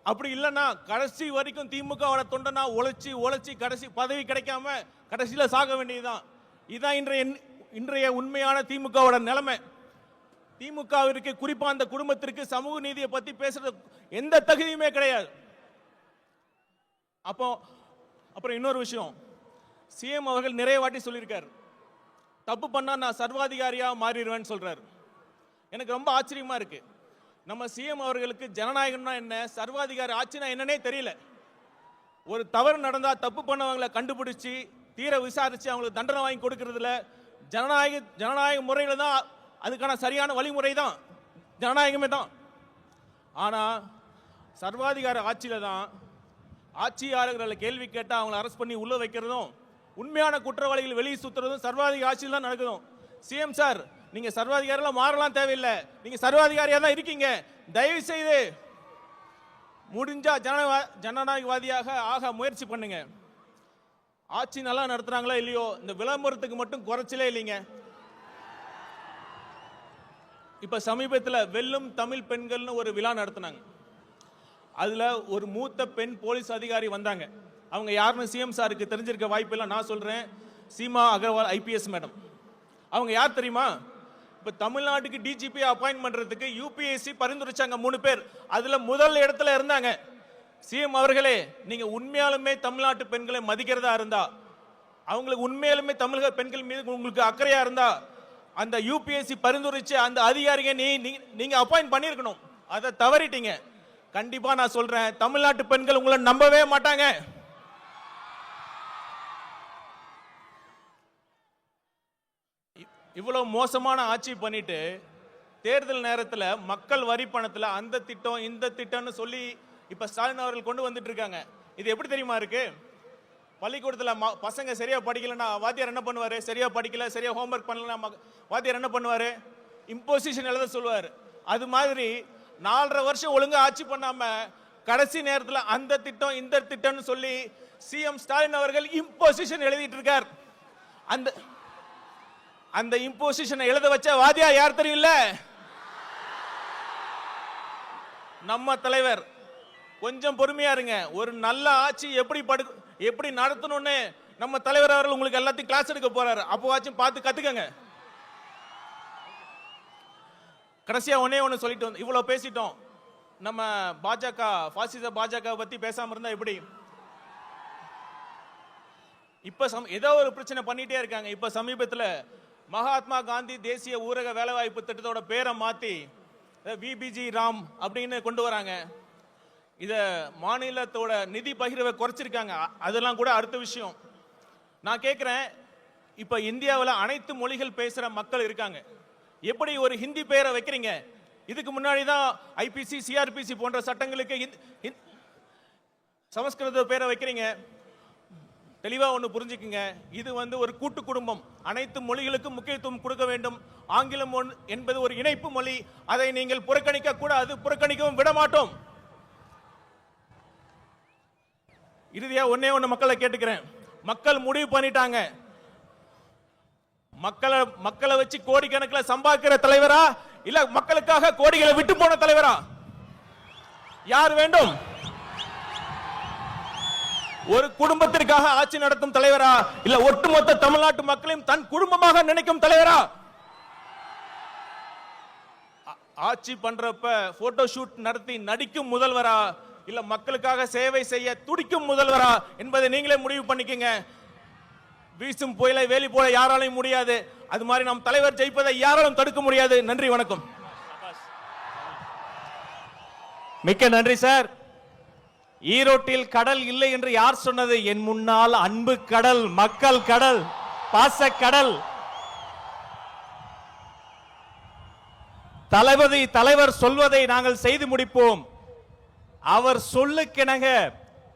அப்படி இல்லைன்னா கடைசி வரைக்கும் திமுகவோட தொண்டனா உழைச்சி உழைச்சி கடைசி பதவி கிடைக்காம கடைசியில் சாக வேண்டியதுதான். இதுதான் இன்றைய உண்மையான திமுகவோட நிலைமை. திமுகவிற்கு, குறிப்பா அந்த குடும்பத்திற்கு சமூக நீதியை பத்தி பேசுறது எந்த தகுதியுமே கிடையாது. அப்புறம் இன்னொரு விஷயம், சிஎம் அவர்கள் நிறைய வாட்டி சொல்லியிருக்காரு, தப்பு பண்ணா நான் சர்வாதிகாரியா மாறிடுவேன்னு சொல்றாரு. எனக்கு ரொம்ப ஆச்சரியமா இருக்கு. நம்ம சிஎம் அவர்களுக்கு ஜனநாயகம்னா என்ன, சர்வாதிகாரி ஆட்சினா என்னன்னே தெரியல. ஒரு தவறு நடந்தா தப்பு பண்ணவங்களை கண்டுபிடிச்சு தீர விசாரிச்சு அவங்களுக்கு தண்டனை வாங்கி கொடுக்கறதுல ஜனநாயக முறையில தான், அதுக்கான சரியான வழிமுறை தான் ஜனநாயகமே தான். ஆனா சர்வாதிகார ஆட்சியில தான் ஆட்சியாளர்களை கேள்வி கேட்டா அவங்களை அரெஸ்ட் பண்ணி உள்ள வைக்கிறதும், உண்மையான குற்றவாளிகள் வெளியே சுத்துறதும் சர்வாதிகார ஆட்சியில் தான் நடக்குதும். சிஎம் சார், நீங்க சர்வாதிகாரிலாம் மாறலாம் தேவையில்லை, நீங்க சர்வாதிகாரியா தான் இருக்கீங்க. தயவு செய்து முடிஞ்சா ஜனநாயகவாதியாக ஆக முயற்சி பண்ணுங்க. ஆட்சி நல்லா நடத்துறாங்களோ இல்லையோ, இந்த விளம்பரத்துக்கு மட்டும் குறைச்சலே இல்லைங்க. இப்ப சமீபத்தில் வெல்லும் தமிழ் பெண்கள்னு ஒரு விழா நடத்தினாங்க. அதுல ஒரு மூத்த பெண் போலீஸ் அதிகாரி வந்தாங்க. அவங்க யாருன்னு சிஎம் சாருக்கு தெரிஞ்சிருக்க வாய்ப்பு இல்லை, நான் சொல்றேன். Seema Agarwal IPS madam. அவங்க யார் தெரியுமா? இப்ப தமிழ்நாட்டுக்கு டிஜிபி அப்பாயின்ட் பண்றதுக்கு யூபிஎஸ்சி பரிந்துரைச்சாங்க 3 பேர். அதுல முதல் இடத்துல இருந்தாங்க. சிஎம் அவர்களே, நீங்க உண்மையாலுமே தமிழ்நாட்டு பெண்களை மதிக்கிறதா இருந்தா, அவங்களுக்கு உண்மையாலுமே தமிழக பெண்கள் மீது உங்களுக்கு அக்கறையா இருந்தா, அந்த யூபிஎஸ்சி பரிந்துரைச்சு அந்த அதிகாரியை நீங்க அப்பாயின்ட் பண்ணிருக்கணும். அதை தவறிட்டீங்க. கண்டிப்பா நான் சொல்றேன், தமிழ்நாட்டு பெண்கள் உங்களை நம்பவே மாட்டாங்க. இவ்வளவு மோசமான ஆட்சி பண்ணிட்டு தேர்தல் நேரத்தில் மக்கள் வரி பணத்தில் அந்த திட்டம் இந்த திட்டம்னு சொல்லி இப்ப ஸ்டாலின் அவர்கள் கொண்டு வந்துட்டு இருக்காங்க. இது எப்படி தெரியுமா இருக்கு? பள்ளிக்கூடத்தில் பசங்க சரியா படிக்கலன்னா வாத்தியார் என்ன பண்ணுவாரு? சரியா படிக்கல, சரியா ஹோம்ஒர்க் பண்ணலன்னா வாத்தியார் என்ன பண்ணுவாரு? இம்போசிஷன் எழுத சொல்லுவார். அது மாதிரி 4.5 வருஷம் ஒழுங்கா ஆட்சி பண்ணாம கடைசி நேரத்தில் அந்த திட்டம் இந்த திட்டம்னு சொல்லி சிஎம் ஸ்டாலின் அவர்கள் இம்போசிஷன் எழுதிட்டு இருக்கார். அந்த இம்போசிஷனை எழுத வச்ச வாதியா யார் தெரியல? நம்ம தலைவர். கொஞ்சம் பொறுமையா இருங்க. ஒரு நல்ல ஆட்சி எப்படி நடத்தணும்னு நம்ம தலைவர் அவர்கள் உங்களுக்கு எல்லாத்தையும் கிளாஸ் எடுக்க போறாரு. அப்போவாச்சும் பார்த்து கத்துக்கங்க. கடைசியா ஒண்ணு சொல்லிட்டு இவ்வளவு பேசிட்டோம். நம்ம பாஜக, பாசிச பாஜக பத்தி பேசாம இருந்தா எப்படி? இப்ப ஏதோ ஒரு பிரச்சனை பண்ணிட்டே இருக்காங்க. இப்ப சமீபத்தில் மகாத்மா காந்தி தேசிய ஊரக வேலைவாய்ப்பு திட்டத்தோட பேரை மாத்தி விபிஜி ராம் அப்படின்னு கொண்டு வராங்க. இத மாநிலத்தோட நிதி பகிர்வை குறைச்சிருக்காங்க. அதெல்லாம் கூட அடுத்த விஷயம். நான் கேட்கிறேன், இப்ப இந்தியாவில் அனைத்து மொழிகள் பேசுற மக்கள் இருக்காங்க. எப்படி ஒரு ஹிந்தி பேரை வைக்கிறீங்க? இதுக்கு முன்னாடி தான் ஐபிசி, சிஆர்பிசி போன்ற சட்டங்களுக்கு சமஸ்கிருத பேரை வைக்கிறீங்க. தெளிவா ஒன்று புரிஞ்சுக்குங்க, இது ஒரு கூட்டு குடும்பம். அனைத்து மொழிகளுக்கும் முக்கியத்துவம் கொடுக்க வேண்டும். ஆங்கிலம் என்பது ஒரு இணைப்பு மொழி. அதை நீங்கள் புறக்கணிக்க கூடாது, புறக்கணிக்கவும் விட மாட்டோம். இறுதியா ஒண்ணே மக்களை கேட்டுக்கிறேன். மக்கள் முடிவு பண்ணிட்டாங்க. மக்களை வச்சு கோடிக்கணக்கில் சம்பாதிக்கிற தலைவரா இல்ல மக்களுக்காக கோடிகளை விட்டு போன தலைவரா யார் வேண்டும்? ஒரு குடும்பத்திற்காக ஆட்சி நடத்தும் தலைவரா இல்ல ஒட்டுமொத்த தமிழ்நாட்டு மக்களையும் தன் குடும்பமாக நினைக்கும் தலைவரா? ஆட்சி பண்றப்ப போட்டோ ஷூட் நடத்தி நடிக்கும் முதல்வரா இல்ல மக்களுக்காக சேவை செய்ய துடிக்கும் முதல்வரா என்பதை நீங்களே முடிவு பண்ணிக்கங்க. வீசும் புயலை வேலி போல யாராலையும் முடியாது. அது மாதிரி நம் தலைவர் ஜெயிப்பதை யாராலும் தடுக்க முடியாது. நன்றி, வணக்கம். மிக்க நன்றி சார். ஈரோட்டில் கடல் இல்லை என்று யார் சொன்னது? என் முன்னால் அன்பு கடல், மக்கள் கடல், பாச கடல். தலைவர் சொல்வதை நாங்கள் செய்து முடிப்போம். அவர் சொல்லுக்கிணங்க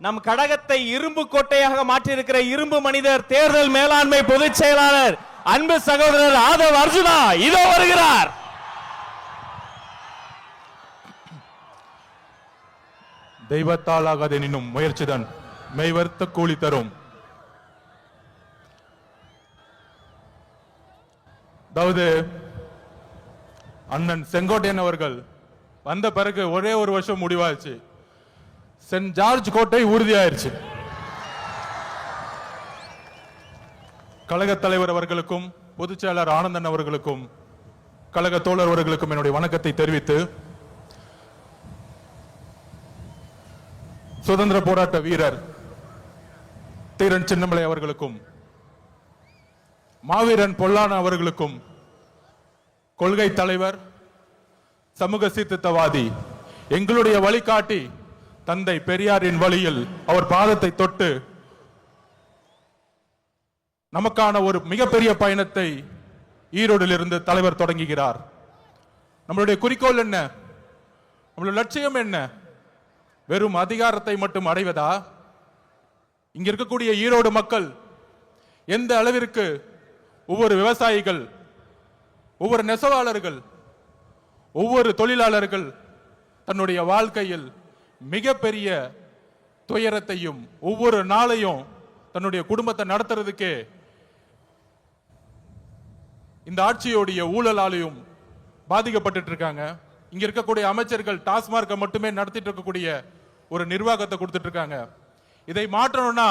நம் கழகத்தை இரும்பு கோட்டையாக மாற்றியிருக்கிற இரும்பு மனிதர், தேர்தல் மேலாண்மை பொதுச் செயலாளர் அன்பு சகோதரர் ஆதவ் அர்ஜுனா இதோ வருகிறார். தெய்வத்தால் ஆகாதெனினும் முயற்சிதான் மெய்வர்த்த கூலி தரும். அதாவது அண்ணன் செங்கோட்டையன் அவர்கள் வந்த பிறகு ஒரே ஒரு வருஷம் முடிவாச்சு. சென்ட் ஜார்ஜ் கோட்டை உறுதியாயிருச்சு. கழக தலைவர் அவர்களுக்கும் பொதுச் செயலாளர் ஆனந்தன் அவர்களுக்கும் கழக தோழர் அவர்களுக்கும் என்னுடைய வணக்கத்தை தெரிவித்து, சுதந்திர போராட்ட வீரர் தீரன் சின்னமலை அவர்களுக்கும் மாவீரன் பொல்லான அவர்களுக்கும் கொள்கை தலைவர், சமூக சீர்திருத்தவாதி, எங்களுடைய வழிகாட்டி தந்தை பெரியாரின் வழியில் அவர் பாதத்தை தொட்டு நமக்கான ஒரு மிகப்பெரிய பயணத்தை ஈரோடில் இருந்து தலைவர் தொடங்குகிறார். நம்மளுடைய குறிக்கோள் என்ன? நம்மளுடைய லட்சியம் என்ன? வெறும் அதிகாரத்தை மட்டும் அடைவதா? இங்க இருக்கக்கூடிய ஈரோடு மக்கள் எந்த அளவிற்கு ஒவ்வொரு விவசாயிகள், ஒவ்வொரு நெசவாளர்கள், ஒவ்வொரு தொழிலாளர்கள் தன்னுடைய வாழ்க்கையில் மிகப்பெரிய துயரத்தையும் ஒவ்வொரு நாளையும் தன்னுடைய குடும்பத்தை நடத்துறதுக்கே இந்த ஆட்சியோடைய ஊழலாலையும் பாதிக்கப்பட்டு இருக்காங்க. இங்க இருக்கக்கூடிய அமைச்சர்கள் டாஸ்மார்க்கை மட்டுமே நடத்திட்டு இருக்கக்கூடிய ஒரு நிர்வாகத்தை கொடுத்துட்டு இருக்காங்க. இதை மாற்றணும்னா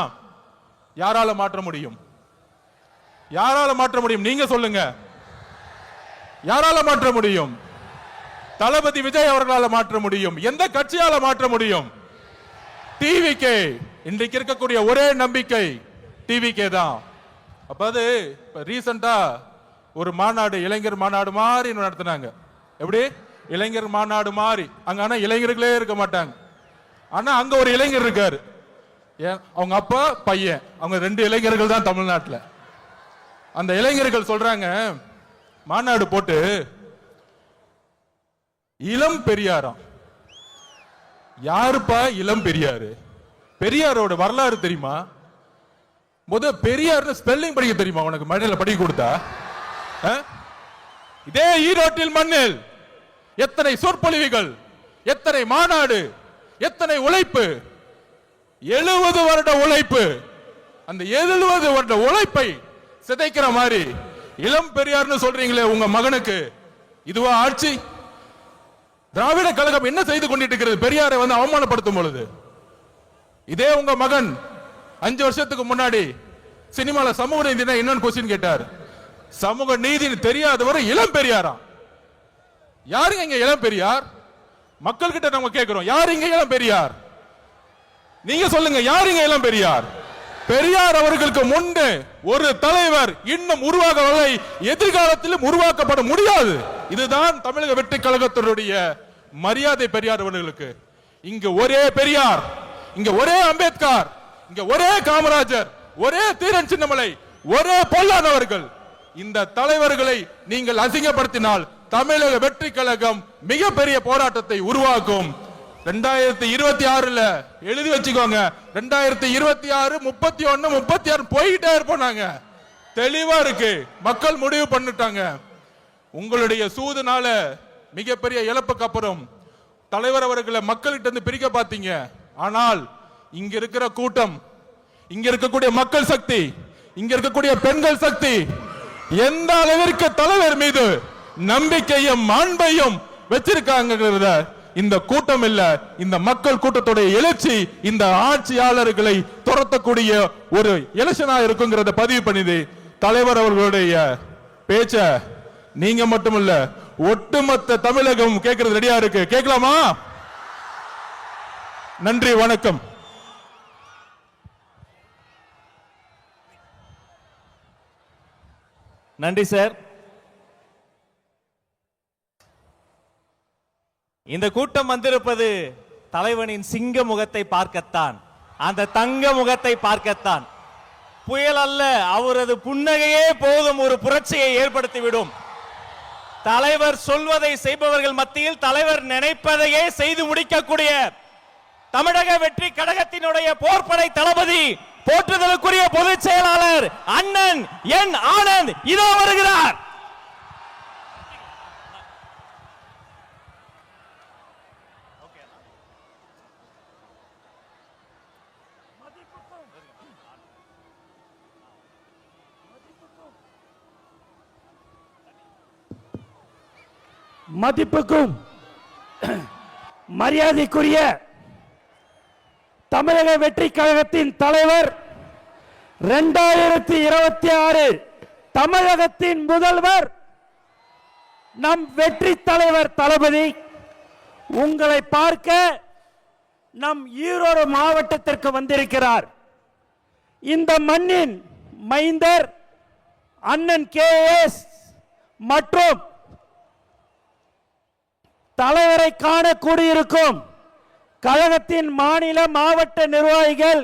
யாரால மாற்ற முடியும்? யாரால மாற்ற முடியும்? நீங்க சொல்லுங்க. யாரால மாற்ற முடியும்? தளபதி விஜய் அவர்களால் மாற்ற முடியும். எந்த கட்சியால மாற்ற முடியும்? டிவிகே. இன்றைக்கு இருக்கக்கூடிய ஒரே நம்பிக்கை டிவிகே தான். அப்ப அது ரீசெண்டா ஒரு மாநாடு, இளைஞர் மாநாடு மாதிரி நடத்தினாங்க. எப்படி? இளைஞர் மாநாடு மாதிரி. அங்க ஆனா இளைஞர்களே இருக்க மாட்டாங்க. ஆனா அங்க ஒரு இளைஞர் இருக்காரு. அவங்க அப்பா பையன், அவங்க 2 இளைஞர்கள் தான் தமிழ்நாட்டில். அந்த இளைஞர்கள் சொல்றாங்க, மாநாடு போட்டு இளம் பெரியாராம். யாருப்பா இளம் பெரியாரு? பெரியாரோட வரலாறு தெரியுமா? பெரியார் ஸ்பெல்லிங் படிக்க தெரியுமா உனக்கு? மழையில படிக்க கொடுத்தா? இதே ஈரோட்டில் மண்ணில் எத்தனை சொற்பொழிவுகள், எத்தனை மாநாடு, எத்தனை உழைப்பு, 70 வருட உழைப்பு. அந்த 70 வருட உழைப்பை சிதைக்கிற மாதிரி இளம் பெரியார்னு சொல்றீங்களே உங்க மகனுக்கு, இதுவா ஆட்சி? திராவிட கழகம் என்ன செய்து கொண்டிட்டு இருக்கிறது? பெரியாரை வந்து அவமானப்படுத்தும் பொழுது இதே உங்க மகன் 5 வருஷத்துக்கு முன்னாடி சினிமால சமூக நீதினா என்னன்னு கொஸ்டின் கேட்டார். சமூக நீதி தெரியாதவரை இளம் பெரியாரா? யாருங்க இங்க இளம் பெரியார்? மக்கள் கிட்ட நம்ம கேட்கிறோம், யார் இங்க இளம் பெரியார்? நீங்க சொல்லுங்க, யார் இங்க இளம் பெரியார்? பெரியார் அவர்களுக்கு முன்பு ஒரு தலைவர் இன்னும் உருவாகவில்லை, எதிர்காலத்திலும் உருவாக்கப்பட முடியாது. இதுதான் தமிழக வெற்றி கழகத்தினுடைய மரியாதை. பெரியார் அவர்களுக்கு இங்க ஒரே பெரியார், இங்க ஒரே அம்பேத்கர், இங்க ஒரே காமராஜர், ஒரே தீரன் சின்னமலை, ஒரே பொல்லாதவர்கள். இந்த தலைவர்களை நீங்கள் அசிங்கப்படுத்தினால் தமிழக வெற்றி கழகம் மிகப்பெரிய போராட்டத்தை உருவாக்கும். 2026 எழுதி வச்சுக்கோங்க. 2026, 31, 36 போயிட்டே இருப்போம். தெளிவா இருக்கு, மக்கள் முடிவு பண்ணிட்டாங்க. உங்களுடைய சூதுனால மிகப்பெரிய இழப்புக்கு அப்புறம் தலைவர் அவர்களை மக்கள்கிட்ட இருந்து பிரிக்க பார்த்தீங்க. ஆனால் இங்க இருக்கிற கூட்டம், இங்க இருக்கக்கூடிய மக்கள் சக்தி, இங்க இருக்கக்கூடிய பெண்கள் சக்தி எந்த அளவிற்கு தலைவர் மீது நம்பிக்கையும் அன்பையும் வச்சிருக்காங்கிறத இந்த கூட்டம் இல்ல, இந்த மக்கள் கூட்டத்துடைய எழுச்சி இந்த ஆட்சியாளர்களை துரத்தக்கூடிய ஒரு எலெக்ஷனா இருக்குங்கிறத பதிவு பண்ணிது. தலைவர் அவர்களுடைய பேச்ச நீங்க மட்டுமல்ல ஒட்டுமொத்த தமிழகம் கேட்கறது ரெடியா இருக்கு. கேட்கலாமா? நன்றி, வணக்கம். நன்றி சார். இந்த கூட்டம் வந்திருப்பது தலைவனின் சிங்க முகத்தை பார்க்கத்தான், அந்த தங்க முகத்தை பார்க்கத்தான். புயல் அல்ல, அவரது புன்னகையே போதும் ஒரு புரட்சியை ஏற்படுத்திவிடும். தலைவர் சொல்வதை செய்பவர்கள் மத்தியில் தலைவர் நினைப்பதையே செய்து முடிக்கக்கூடிய தமிழக வெற்றி கழகத்தினுடைய போர்ப்படை தளபதி, போற்றுதலுக்குரிய பொதுச் செயலாளர் அண்ணன் என் ஆனந்த் இதோ வருகிறார். மதிப்புக்கும் மரியாதைக்குரிய தமிழக வெற்றி கழகத்தின் தலைவர், 2026 தமிழகத்தின் முதல்வர், நம் வெற்றி தலைவர் தளபதி உங்களை பார்க்க நம் ஈரோடு மாவட்டத்திற்கு வந்திருக்கிறார். இந்த மண்ணின் மைந்தர் அண்ணன் KS மற்றும் தலைவரை காண கூடியிருக்கும் கழகத்தின் மாநில மாவட்ட நிர்வாகிகள்,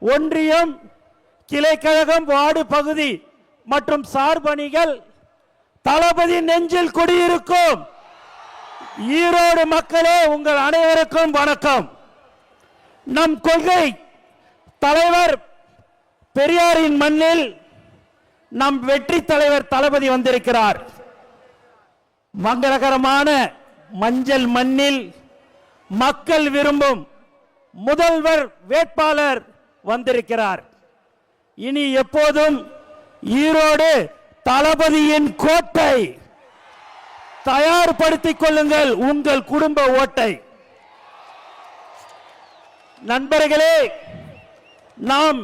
ஒன்றியம், கிளை கழகம், வார்டு பகுதி மற்றும் சார்பணிகள், தளபதி நெஞ்சில் குடியிருக்கும் ஈரோடு மக்களே உங்கள் அனைவருக்கும் வணக்கம். நம் கொள்கை தலைவர் பெரியாரின் மண்ணில் நம் வெற்றி தலைவர் தளபதி வந்திருக்கிறார். மங்களகரமான மஞ்சள் மண்ணில் மக்கள் விரும்பும் முதல்வர் வேட்பாளர் வந்திருக்கிறார். இனி எப்போதும் ஈரோடு தளபதியின் கோட்டை. தயார்படுத்திக் கொள்ளுங்கள் உங்கள் குடும்ப ஓட்டை. நண்பர்களே, நாம்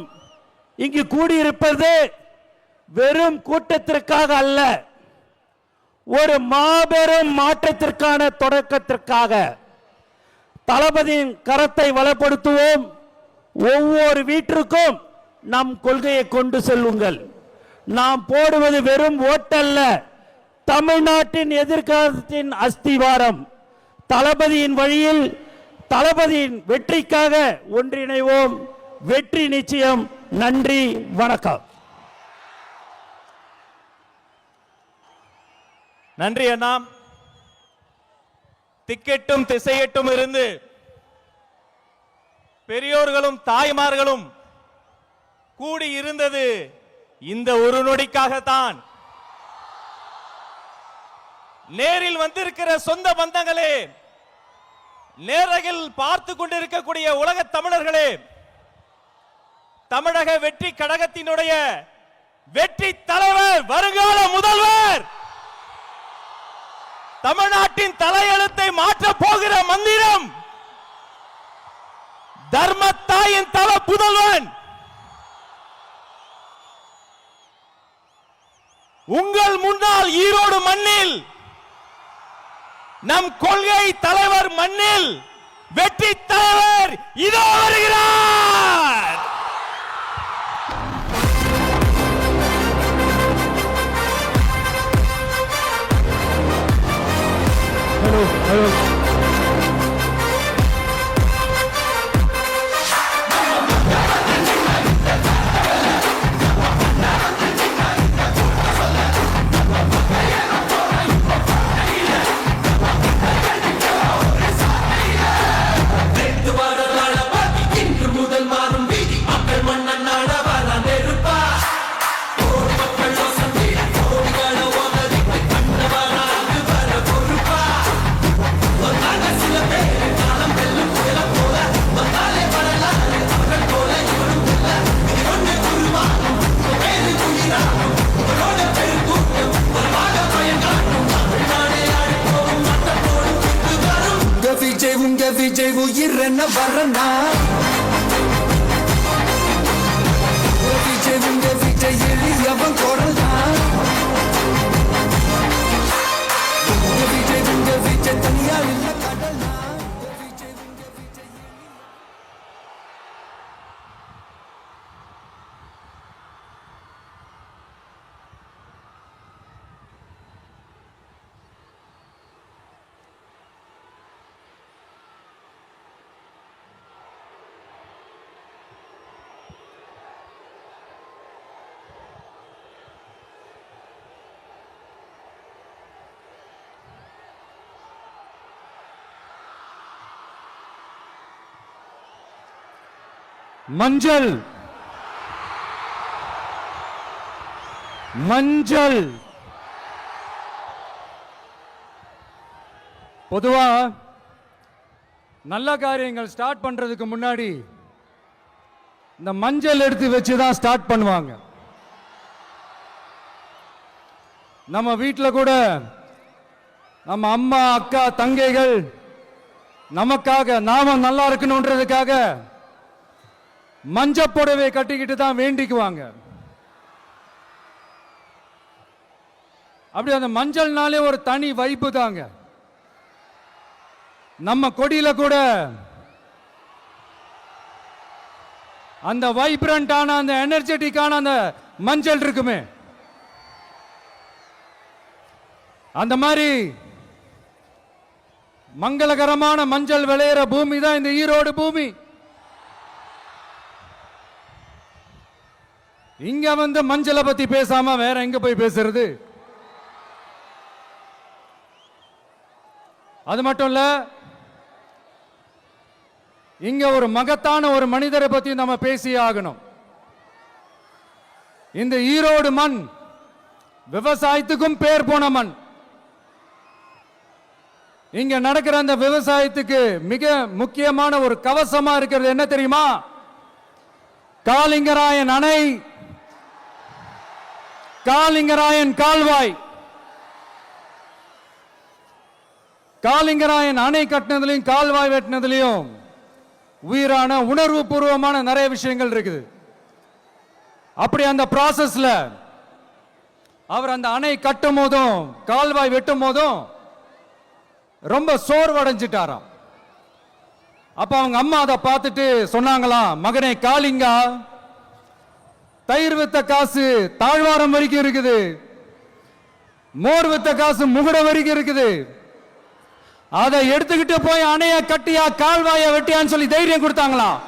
இங்கு கூடியிருப்பது வெறும் கூட்டத்திற்காக அல்ல, ஒரு மாபெரும் மாற்றத்திற்கான தொடக்கத்திற்காக. தளபதியின் கரத்தை வளப்படுத்துவோம். ஒவ்வொரு வீட்டிற்கும் நம் கொள்கையை கொண்டு செல்லுங்கள். நாம் போடுவது வெறும் ஓட்டல்ல, தமிழ்நாட்டின் எதிர்காலத்தின் அஸ்திவாரம். தளபதியின் வழியில் தளபதியின் வெற்றிக்காக ஒன்றிணைவோம். வெற்றி நிச்சயம். நன்றி, வணக்கம். நன்றி அண்ணா. திக்கெட்டும் திசையெட்டும் இருந்து பெரியோர்களும் தாய்மார்களும் கூடி இருந்தது இந்த ஒரு நொடிக்காகத்தான். நேரில் வந்திருக்கிற சொந்த பந்தங்களே, நேரகில் பார்த்து கொண்டிருக்கக்கூடிய உலக தமிழர்களே, தமிழக வெற்றி கழகத்தினுடைய வெற்றி தலைவர், வருங்கால முதல்வர், தமிழ்நாட்டின் தலையெழுத்தை மாற்ற போகிற மந்திரம், தர்மத்தாயின் தல புதல்வன், உங்கள் முன்னால் ஈரோடு மண்ணில், நம் கொள்கை தலைவர் மண்ணில் வெற்றி தலைவர் இதோ வருகிறார். விஜய் உங்க விஜய் உயிர் என்ன வரனா விஜய் உங்க விஜய் எளியவன் குரல்னா விஜய் உங்க விஜய் தனியா இல்ல கடல்னா விஜய் உங்க விஜய் மஞ்சள் மஞ்சள் பொதுவா நல்ல காரியங்கள் ஸ்டார்ட் பண்றதுக்கு முன்னாடி இந்த மஞ்சள் எடுத்து வச்சு தான் ஸ்டார்ட் பண்ணுவாங்க. நம்ம வீட்டில் கூட நம்ம அம்மா அக்கா தங்கைகள் நமக்காக நாம நல்லா இருக்கணும்ன்றதுக்காக மஞ்சள் புடவை கட்டிக்கிட்டு தான் வேண்டிக்குவாங்க. அப்படி அந்த மஞ்சள்னாலே ஒரு தனி வைப்பு தாங்க. நம்ம கொடியில கூட அந்த வைப்ரண்டான அந்த எனர்ஜெட்டிக்கான அந்த மஞ்சள் இருக்குமே, அந்த மாதிரி மங்களகரமான மஞ்சள் விளையிற பூமி தான் இந்த ஈரோடு பூமி. இங்க வந்து மஞ்சளை பத்தி பேசாம வேற எங்க போய் பேசுறது? அது மட்டும் இல்ல, இங்க ஒரு மகத்தான ஒரு மனிதரை பத்தி நம்ம பேசி ஆகணும். இந்த ஈரோடு மண் விவசாயத்துக்கும் பேர் போன மண். இங்க நடக்கிற அந்த விவசாயத்துக்கு மிக முக்கியமான ஒரு கவசமா இருக்கிறது என்ன தெரியுமா? காலிங்கராயன் அணை, காலிங்கராயன் கால்வாய். காலிங்கராயன் அணை கட்டினதுலையும் கால்வாய் வெட்டினதுலையும் உயிரான உணர்வு பூர்வமான நிறைய விஷயங்கள் இருக்குது. அப்படி அந்த ப்ராசஸ்ல அவர் அந்த அணை கட்டும் போதும் கால்வாய் வெட்டும் போதும் ரொம்ப சோர்வடைஞ்சிட்டாராம். அப்ப அவங்க அம்மா அதை பார்த்துட்டு சொன்னாங்களாம், மகனே காளிங்கா, தயிர் வித்த காசு தாழ்வாரம் வரைக்கும் இருக்குது, மோர் வித்த காசு முகுட வரைக்கும் இருக்குது, அதை எடுத்துக்கிட்டு போய் அணைய கட்டியா கால்வாய வெட்டியான்னு சொல்லி தைரியம் கொடுத்தாங்களாம்.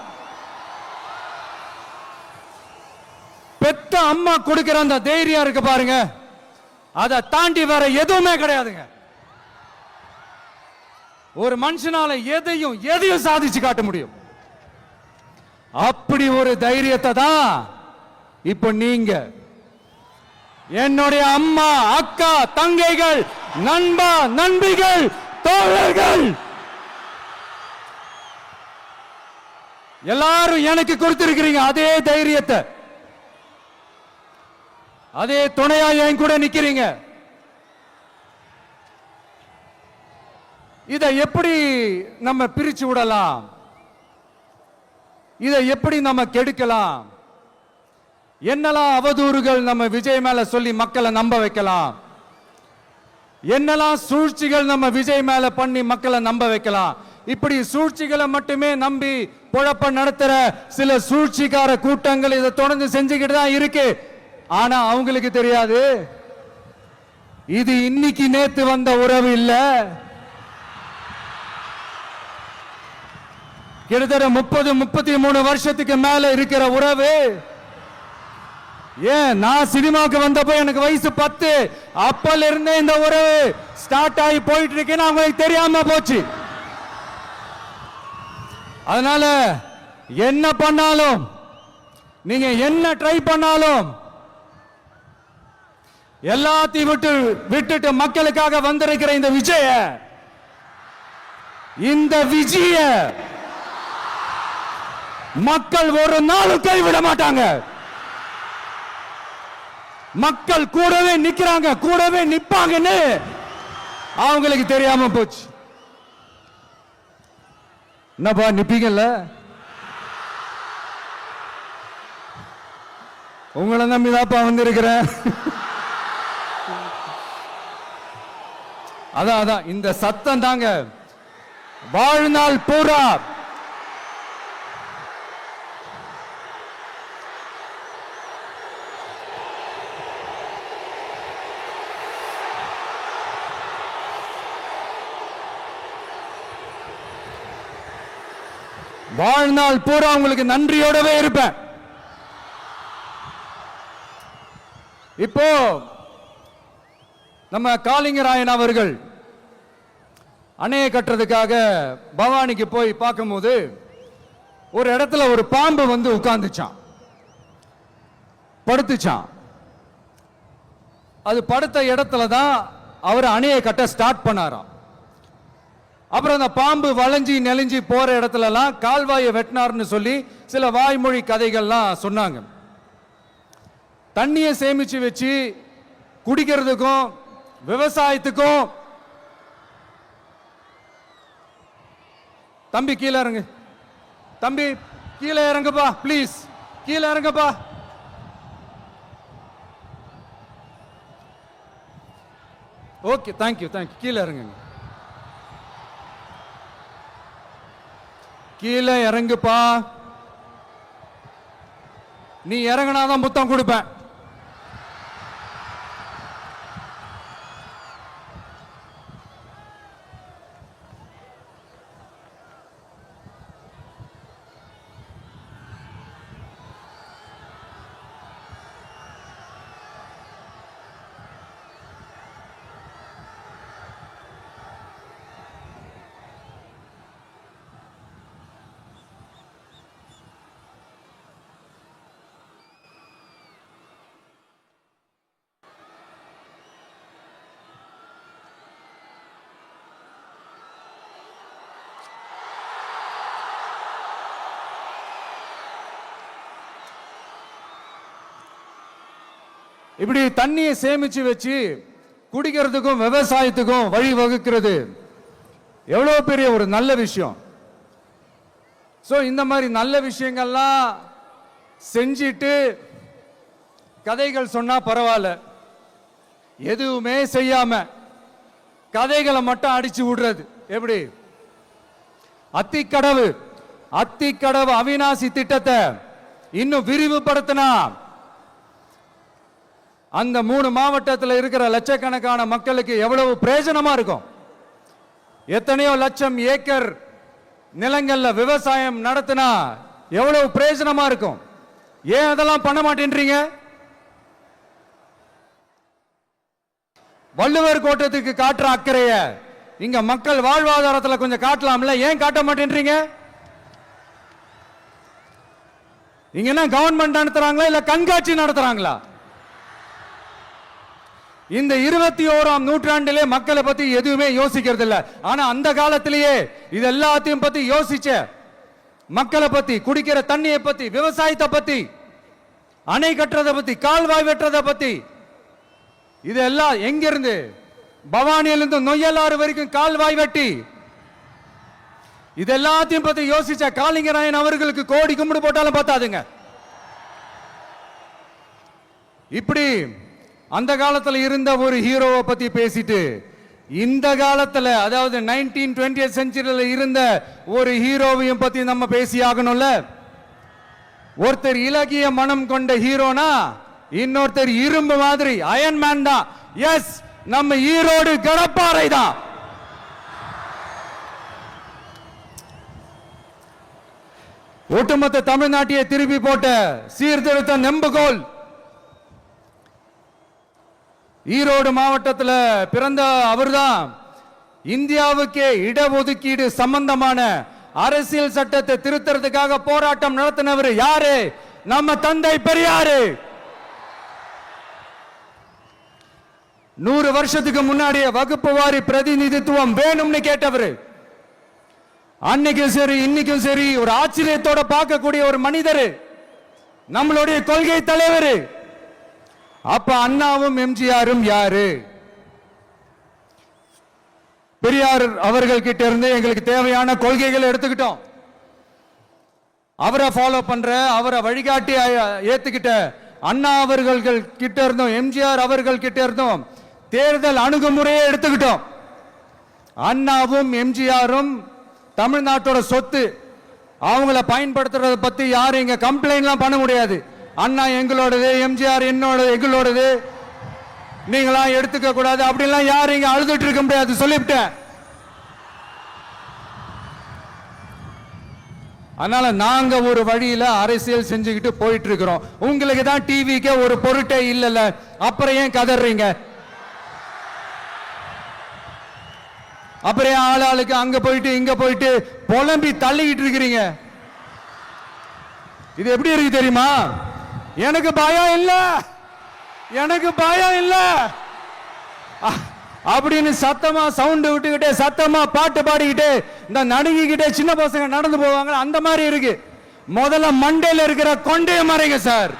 பெத்த அம்மா கொடுக்கிற அந்த தைரியம் இருக்கு பாருங்க, அதை தாண்டி வேற எதுவுமே கிடையாதுங்க. ஒரு மனுஷனால எதையும் சாதிச்சு காட்ட முடியும். அப்படி ஒரு தைரியத்தை தான் இப்ப நீங்க என்னுடைய அம்மா அக்கா தங்கைகள் நண்பா நண்பிகள் தோழர்கள் எல்லாரும் எனக்கு கொடுத்திருக்கிறீங்க. அதே தைரியத்தை, அதே துணையா என் கூட நிக்கிறீங்க. இதை எப்படி நம்ம பிரிச்சு விடலாம்? இதை எப்படி நம்ம கெடுக்கலாம்? என்னெல்லாம் அவதூறுகள் நம்ம விஜய் மேல சொல்லி மக்களை நம்ப வைக்கலாம்? என்னெல்லாம் சூழ்ச்சிகள் நம்ம விஜய் மேல பண்ணி மக்களை நம்ப வைக்கலாம்? இப்படி சூழ்ச்சிகளை மட்டுமே நம்பி பொழப்ப நடத்துற சில சூழ்ச்சிக்கார கூட்டங்கள் இதை தொடர்ந்து செஞ்சுக்கிட்டு தான் இருக்கு. ஆனா அவங்களுக்கு தெரியாது, இது இன்னைக்கு நேத்து வந்த உறவு இல்ல. கிட்டத்தட்ட 30-33 வருஷத்துக்கு மேல இருக்கிற உறவு. ஏன் நான் சினிமாவுக்கு வந்தப்போ எனக்கு வயசு 10, அப்பல இருந்தே இந்த உறவு ஸ்டார்ட் ஆகி போயிட்டு இருக்கேன்னு அவங்களுக்கு தெரியாம போச்சு. அதனால என்ன பண்ணாலும், நீங்க என்ன ட்ரை பண்ணாலும், எல்லாத்தையும் விட்டுட்டு மக்களுக்காக வந்திருக்கிற இந்த விஜய மக்கள் ஒரு நாளும் கைவிட மாட்டாங்க. மக்கள் கூடவே நிக்கிறாங்க, கூடவே நிப்பாங்கன்னு அவங்களுக்கு தெரியாம போச்சு. என்னப்பா நிப்பீங்கல்ல? உங்களை நம்பிதாப்பா வந்திருக்கிறேன். அதான் இந்த சத்தம் தாங்க வாழ்நாள் பூரா வாழ்நாள் பூரா உங்களுக்கு நன்றியோடவே இருப்பேன். இப்போ நம்ம காளிங்கராயன் அவர்கள் அணையை கட்டுறதுக்காக பவானிக்கு போய் பார்க்கும்போது ஒரு இடத்துல ஒரு பாம்பு வந்து உட்கார்ந்துச்சான், படுத்துச்சான். அது படுத்த இடத்துல தான் அவர் அணையை கட்ட ஸ்டார்ட் பண்ணாராம். அப்புறம் அந்த பாம்பு வளைஞ்சி நெளிஞ்சி போற இடத்துலலாம் கால்வாயை வெட்டினார்னு சொல்லி சில வாய்மொழி கதைகள்லாம் சொன்னாங்க. தண்ணியை சேமிச்சு வச்சு குடிக்கிறதுக்கும் விவசாயத்துக்கும். தம்பி கீழே இறங்கு, தம்பி கீழே இறங்குப்பா, ப்ளீஸ் கீழே இறங்குப்பா. Okay, thank you thank you. கீழே இறங்குங்க, கீழே இறங்குப்பா. நீ இறங்கினாதான் முத்தம் கொடுப்பேன். இப்படி தண்ணியை சேமிச்சு வச்சு குடிக்கிறதுக்கும் விவசாயத்துக்கும் வழி வகுக்கிறது எவ்வளவு பெரிய ஒரு நல்ல விஷயம். சோ இந்த மாதிரி நல்ல விஷயங்கள்லாம் செஞ்சிட்டு கதைகள் சொன்னா பரவாயில்ல, எதுவுமே செய்யாம கதைகளை மட்டும் அடிச்சு விடுறது எப்படி? அத்திக்கடவு அவிநாசி திட்டத்தை இன்னும் விரிவுபடுத்தினா அந்த 3 மாவட்டத்தில் இருக்கிற லட்சக்கணக்கான மக்களுக்கு எவ்வளவு பிரயோஜனமா இருக்கும். எத்தனையோ லட்சம் ஏக்கர் நிலங்கள்ல விவசாயம் நடத்தினா எவ்வளவு பிரயோஜனமா இருக்கும். ஏன் அதெல்லாம் பண்ண மாட்டேன்றீங்க? வள்ளுவர் கோட்டத்துக்கு காட்டுற அக்கறைய இங்க மக்கள் வாழ்வாதாரத்தில் கொஞ்சம் காட்டலாம்ல, ஏன் காட்ட மாட்டேன்றீங்க? இங்க என்ன கவர்மெண்ட் நடத்துறாங்களா இல்ல கண்காட்சி நடத்துறாங்களா? இந்த 21ஆம் நூற்றாண்டிலே மக்களை பத்தி எதுவுமே யோசிக்கிறது இல்ல. ஆனா அந்த காலத்திலேயே இது எல்லாத்தையும் பத்தி யோசிச்ச மக்களை பத்தி, குடிக்கிற தண்ணியை பத்தி, விவசாயத்தை பத்தி, அணை கட்டுறதை பத்தி, கால்வாய் வெட்டுறதை பத்தி, இதெல்லாம் எங்கிருந்து? பவானியிலிருந்து நொய்யலாறு வரைக்கும் கால்வாய் வெட்டி இது எல்லாத்தையும் பத்தி யோசிச்ச காளிங்கராயன் அவர்களுக்கு கோடி கும்பிடு போட்டாலும் பார்த்தாதுங்க. இப்படி அந்த காலத்துல இருந்த ஒரு ஹீரோவை பத்தி பேசிட்டு இந்த காலத்துல, அதாவது 1920th செஞ்சுரியில இருந்த ஒரு ஹீரோவையும் பத்தி நம்ம பேசி ஆகணும்ல. ஒருத்தர் இலகிய மனம் கொண்ட ஹீரோனா இன்னொருத்தர் இரும்பு மாதிரி அயன் மேன் தான். எஸ், நம்ம ஈரோடு கடப்பாறை தான். ஒட்டுமொத்த தமிழ்நாட்டையே திருப்பி போட்ட சீர்திருத்த நெம்புகோல். ஈரோடு மாவட்டத்தில் பிறந்த அவர்தான் இந்தியாவுக்கே இடஒதுக்கீடு சம்பந்தமான அரசியல் சட்டத்தை திருத்தறதுக்காக போராட்டம் நடத்தினவர் யாரு? நம்ம தந்தை பெரியாரு. 100 வருஷத்துக்கு முன்னாடியே வகுப்பு வாரி பிரதிநிதித்துவம் வேணும்னு கேட்டவர். அன்னைக்கும் சரி இன்னைக்கும் சரி ஒரு ஆச்சரியத்தோட பார்க்கக்கூடிய ஒரு மனிதர், நம்மளுடைய கொள்கை தலைவர். அப்ப அண்ணாவும் எம்ஜிஆரும் யாரு? பெரியார் அவர்கள் கிட்ட இருந்து எங்களுக்கு தேவையான கொள்கைகளை எடுத்துக்கிட்டோம். அவரை ஃபாலோ பண்ற, அவரை வழிகாட்டி ஏத்துக்கிட்ட அண்ணா அவர்கள் கிட்ட இருந்தோம், எம்ஜிஆர் அவர்கள் கிட்ட இருந்தோம் தேர்தல் அணுகுமுறையை எடுத்துக்கிட்டோம். அண்ணாவும் எம்ஜிஆரும் தமிழ்நாட்டோட சொத்து. அவங்கள பயன்படுத்துறத பத்தி யாரும் இங்க கம்ப்ளைண்ட்லாம் பண்ண முடியாது. அண்ணா எங்களோடது, எம்ஜிஆர் எங்களோடது, நீங்களா எடுத்துக்க கூடாது அப்படிலாம் யாரும் இங்க அழுதுட்டு இருக்க முடியாது, சொல்லிவிட்டேன். அதனால நாங்க ஒரு வழியில அரசியல் செஞ்சுக்கிட்டு போயிட்டு இருக்கிறோம். உங்களுக்கு தான் டிவிக்கே ஒரு பொருட்டே இல்லைல்ல, அப்புறம் ஏன் கதறீங்க? அப்புறம் ஆளுக்கு அங்க போயிட்டு இங்க போயிட்டு புலம்பி தள்ளிக்கிட்டு இருக்கிறீங்க. இது எப்படி இருக்கு தெரியுமா? எனக்கு பயம் இல்ல, எனக்கு பயம் இல்ல அப்படின்னு சத்தமா சவுண்ட் விட்டுக்கிட்டே சத்தமா பாட்டு பாடிக்கிட்டே இந்த நடுங்கிக்கிட்டே சின்ன பசங்க நடந்து போவாங்க, அந்த மாதிரி இருக்கு. முதல்ல மண்டையில இருக்கிற கொண்டைய மறைங்க சார்.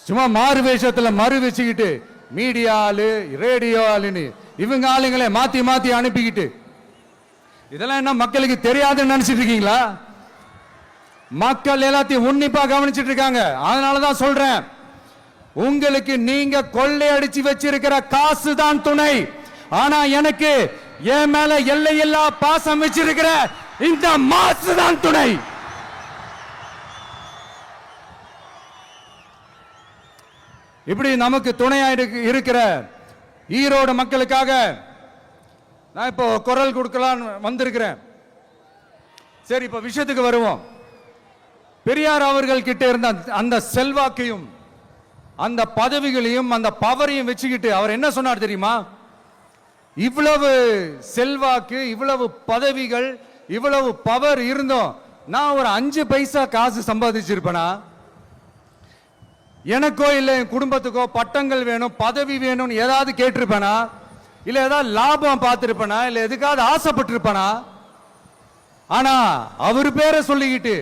சும்மா மாறு வேஷத்துல மறு வச்சுக்கிட்டு மீடியா ஆளு, ரேடியோ ஆளுன்னு இவங்க ஆளுங்களே மாத்தி மாத்தி அனுப்பிக்கிட்டு, இதெல்லாம் என்ன மக்களுக்கு தெரியாதுன்னு நினைச்சிட்டு இருக்கீங்களா? மக்கள் எல்லாத்தையும் உன்னிப்பா கவனிச்சிட்டு இருக்காங்க. அதனாலதான் சொல்றேன், உங்களுக்கு நீங்க கொள்ளையடிச்சு வச்சிருக்கிற காசு தான் துணை, ஆனா எனக்கு என் மேல எல்லையில்லா பாசம் வச்சிருக்கிற இந்த மாசு தான் துணை. இப்படி நமக்கு துணையா இருக்கிற ஈரோடு மக்களுக்காக நான் இப்போ குரல் கொடுக்கலான்னு வந்திருக்கிறேன். சரி, இப்ப விஷயத்துக்கு வருவோம். பெரியார் அவர்கள் கிட்ட இருந்த அந்த செல்வாக்கையும் அந்த பதவிகளையும் அந்த பவரையும் வச்சுக்கிட்டு அவர் என்ன சொன்னார் தெரியுமா? இவ்வளவு செல்வாக்கு, இவ்வளவு பதவிகள், இவ்வளவு பவர் இருந்தோம் நான் ஒரு 5 பைசா காசு சம்பாதிச்சிருப்பேனா? எனக்கோ இல்ல என் குடும்பத்துக்கோ பட்டங்கள் வேணும், பதவி வேணும்னு ஏதாவது கேட்டிருப்பேனா? இல்ல ஏதாவது லாபம் பார்த்திருப்பேனா? இல்ல எதுக்காவது ஆசைப்பட்டிருப்பேனா? ஆனா அவர் பேரை சொல்லிக்கிட்டு,